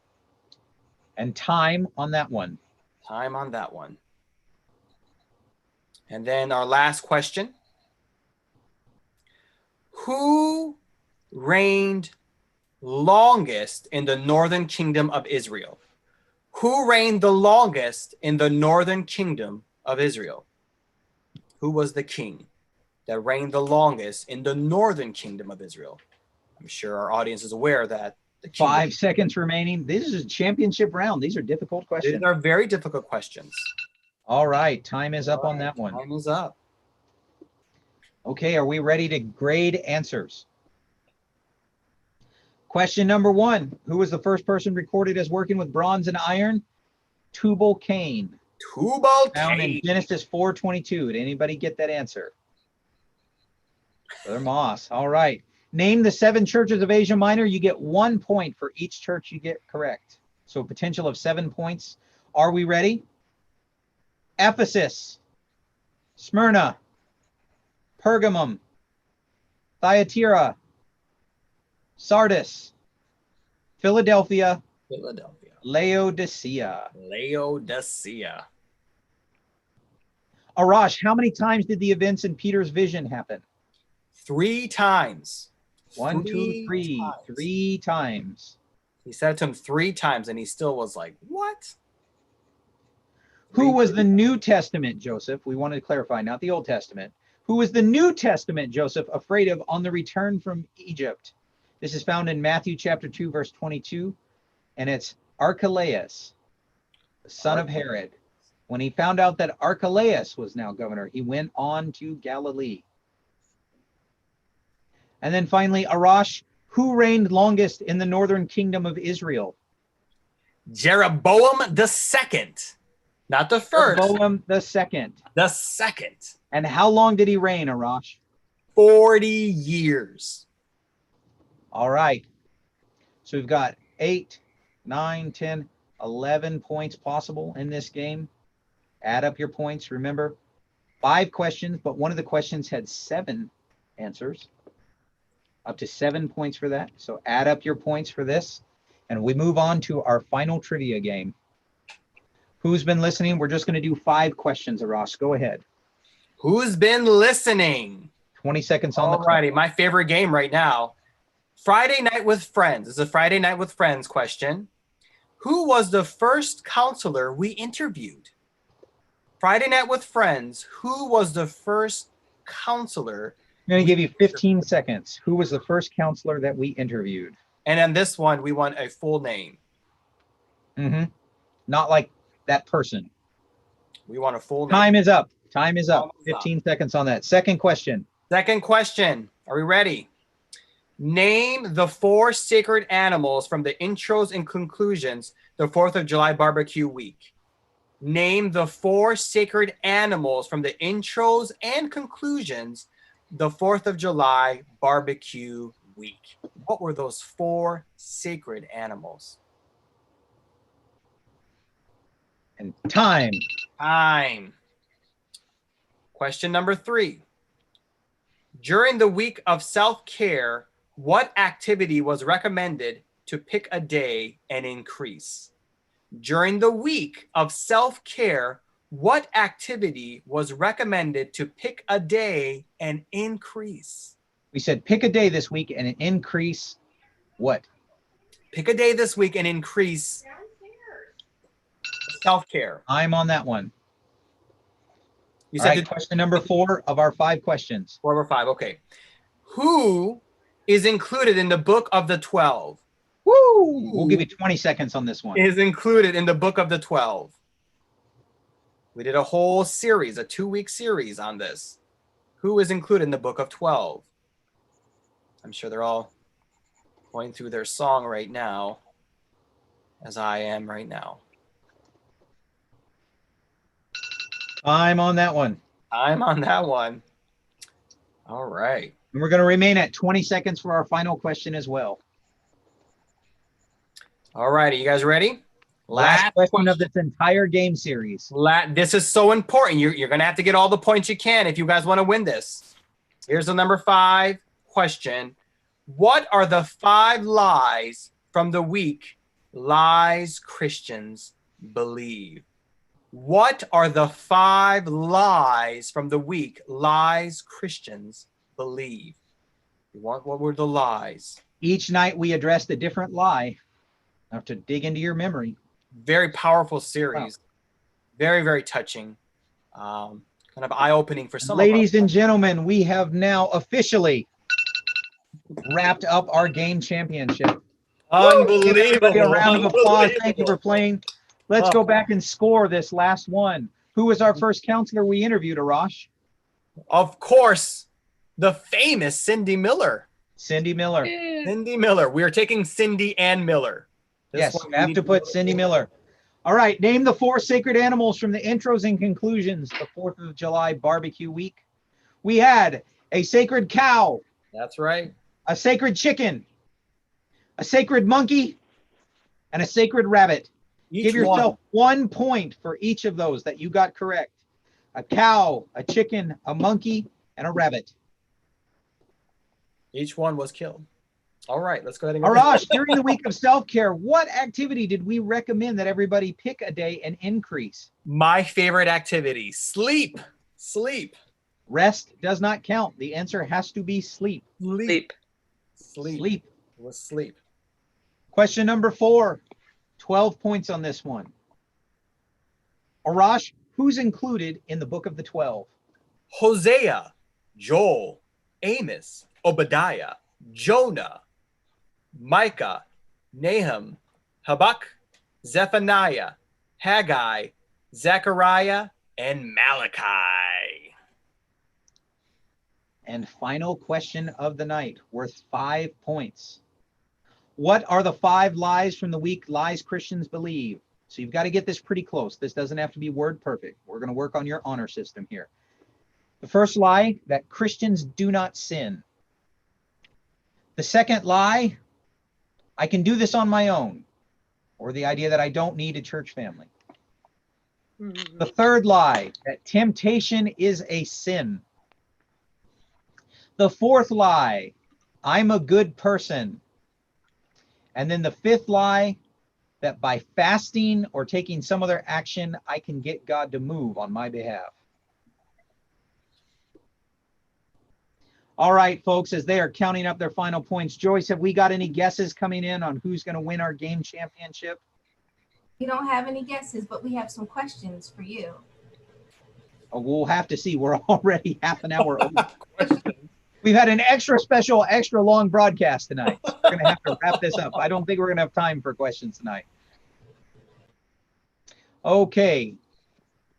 And time on that one. Time on that one. And then our last question. Who reigned longest in the northern kingdom of Israel? Who reigned the longest in the northern kingdom of Israel? Who was the king that reigned the longest in the northern kingdom of Israel? I'm sure our audience is aware that the 5 seconds remaining. This is a championship round. These are difficult questions. These are very difficult questions. All right. Time is up on that one. Time is up. Okay. Are we ready to grade answers? Question number 1. Who was the first person recorded as working with bronze and iron? Tubal-Cain. Tubal-Cain. Found in Genesis 4:22. Did anybody get that answer? Brother Moss. All right. Name the 7 churches of Asia Minor. You get 1 point for each church you get correct. So a potential of 7 points. Are we ready? Ephesus, Smyrna, Pergamum, Thyatira, Sardis, Philadelphia, Laodicea. Arash, how many times did the events in Peter's vision happen? 3 times. 1, 2, 3. 3 times. He said it to him 3 times, and he still was like, what? Who was the New Testament Joseph? We wanted to clarify, not the Old Testament. Who was the New Testament Joseph afraid of on the return from Egypt? This is found in Matthew chapter 2, verse 22. And it's Archelaus, the son of Herod. When he found out that Archelaus was now governor, he went on to Galilee. And then finally, Arash, who reigned longest in the northern kingdom of Israel? Jeroboam the second. Not the first. Jeroboam the second. The second. And how long did he reign, Arash? 40 years. All right. So we've got 8, 9, 10, 11 points possible in this game. Add up your points. Remember, 5 questions, but one of the questions had 7 answers. Up to 7 points for that. So add up your points for this. And we move on to our final trivia game. Who's been listening? We're just going to do 5 questions, Arash. Go ahead. Who's been listening? 20 seconds on the clock. Alrighty, my favorite game right now. Friday Night with Friends. This is a Friday Night with Friends question. Who was the first counselor we interviewed? Friday Night with Friends. Who was the first counselor? I'm going to give you 15 seconds. Who was the first counselor that we interviewed? And on this one, we want a full name. Not like that person. We want a full name. Time is up. Time is up. 15 seconds on that. Second question. Second question. Are we ready? Name the 4 sacred animals from the intros and conclusions, the 4th of July barbecue week. Name the 4 sacred animals from the intros and conclusions, the 4th of July barbecue week. What were those 4 sacred animals? And time. Time. Question number 3. During the week of self-care, what activity was recommended to pick a day and increase? During the week of self-care, what activity was recommended to pick a day and increase? We said pick a day this week and increase what? Pick a day this week and increase self-care. I'm on that one. You All said right, question number 4 of our 5 questions. 4 over 5. Okay. Who is included in the book of the 12? Woo! We'll give you 20 seconds on this one. Is included in the book of the 12. We did a whole series, a 2-week series on this. Who is included in the book of 12? I'm sure they're all Going through their song right now, as I am right now. I'm on that one. I'm on that one. All right. And we're going to remain at 20 seconds for our final question as well. All right. Are you guys ready? Last question of this entire game series. This is so important. You're going to have to get all the points you can if you guys want to win this. Here's the number 5 question. What are the 5 lies from the week lies Christians believe? What are the 5 lies from the week lies Christians believe? What were the lies? Each night we addressed a different lie. I have to dig into your memory. Very powerful series. Wow. Very, very touching. Kind of eye-opening for some Ladies and gentlemen, we have now officially wrapped up our game championship. Unbelievable. A round of applause. Thank you for playing. Let's go back and score this last one. Who was our first counselor we interviewed, Arash? Of course, the famous Cindy Miller. Cindy Miller. Cindy Miller. We are taking Cindy and Miller. Yes, we have to put Cindy Miller. All right, name the 4 sacred animals from the intros and conclusions, the 4th of July barbecue week. We had a sacred cow. That's right. A sacred chicken, a sacred monkey, and a sacred rabbit. Give yourself 1 point for each of those that you got correct. A cow, a chicken, a monkey, and a rabbit. Each one was killed. All right, let's go ahead and Arash, during the week of self-care, what activity did we recommend that everybody pick a day and increase? My favorite activity, sleep. Sleep. Rest does not count. The answer has to be sleep. Sleep. Sleep. It was sleep. Question number 4. 12 points on this one. Arash, who's included in the book of the 12? Hosea, Joel, Amos, Obadiah, Jonah, Micah, Nahum, Habakkuk, Zephaniah, Haggai, Zechariah, and Malachi. And final question of the night, worth 5 points. What are the 5 lies from the week lies Christians believe? So you've got to get this pretty close. This doesn't have to be word perfect. We're going to work on your honor system here. The first lie, that Christians do not sin. The second lie, I can do this on my own, or the idea that I don't need a church family. The third lie, that temptation is a sin. The fourth lie, I'm a good person. And then the 5th lie, that by fasting or taking some other action, I can get God to move on my behalf. All right, folks, as they are counting up their final points, Joyce, have we got any guesses coming in on who's going to win our game championship? We don't have any guesses, but we have some questions for you. Oh, we'll have to see. We're already half an hour over. We've had an extra special, extra long broadcast tonight. We're going to have to wrap this up. I don't think we're going to have time for questions tonight. Okay.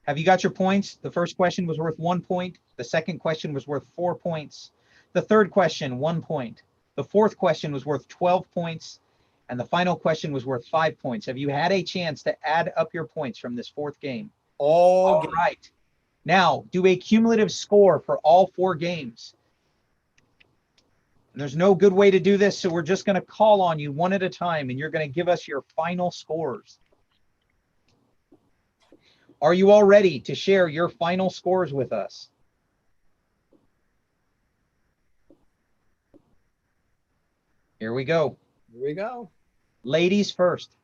Have you got your points? The first question was worth 1 point. The second question was worth 4 points. The third question, 1 point. The fourth question was worth 12 points. And the final question was worth 5 points. Have you had a chance to add up your points from this 4th game? All right. Now, do a cumulative score for all 4 games. And there's no good way to do this, so we're just going to call on you one at a time, and you're going to give us your final scores. Are you all ready to share your final scores with us? Here we go. Here we go. Ladies first.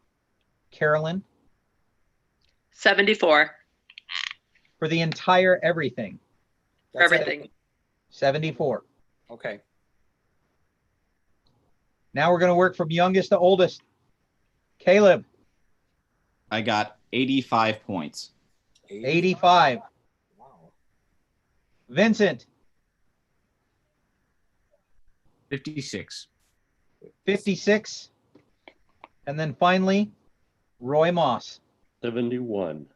Carolyn. 74. For the entire everything. For everything. 74. Okay. Now we're going to work from youngest to oldest. Caleb. I got 85 points. 85. Wow. Vincent. 56. 56. And then finally, Roy Moss. 71.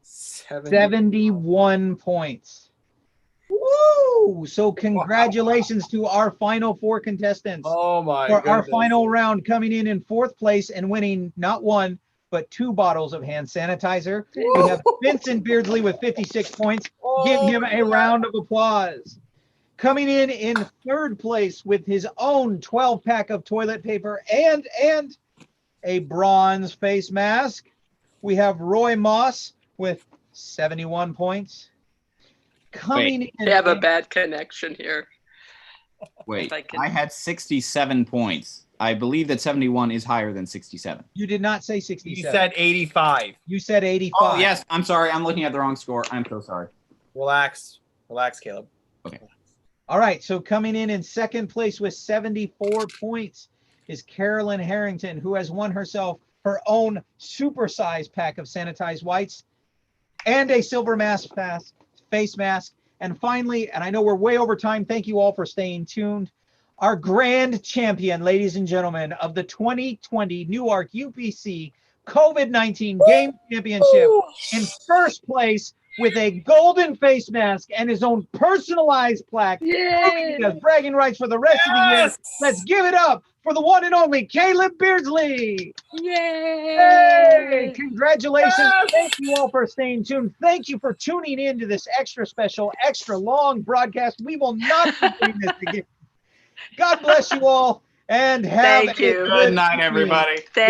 71 points. Woo! Woo! So congratulations to our final 4 contestants. Oh my For our goodness. final round, coming in 4th place and winning not 1, but 2 bottles of hand sanitizer. We have Vincent Beardsley with 56 points. Give him a round of applause. Coming in 3rd place with his own 12-pack of toilet paper and a bronze face mask, we have Roy Moss with 71 points. Coming in, We have a bad connection here. Wait, I can- I had 67 points. I believe that 71 is higher than 67. you did not say 67. You said 85. You said 85. Oh, yes. I'm sorry. I'm looking at the wrong score. I'm so sorry. Relax, Caleb. Okay. All right, so coming in 2nd place with 74 points is Carolyn Harrington, who has won herself her own supersized pack of sanitized whites and a silver face mask. And finally, and I know we're way over time, thank you all for staying tuned, our grand champion, ladies and gentlemen, of the 2020 Newark UPC COVID-19 Game Championship, in 1st place with a golden face mask and his own personalized plaque. He has bragging rights for the rest of the year. Let's give it up for the one and only Caleb Beardsley. Hey, congratulations. Thank you all for staying tuned. Thank you for tuning in to this extra special, extra long broadcast. We will not be doing this again. God bless you all and have Thank you. Good night, everybody. Thank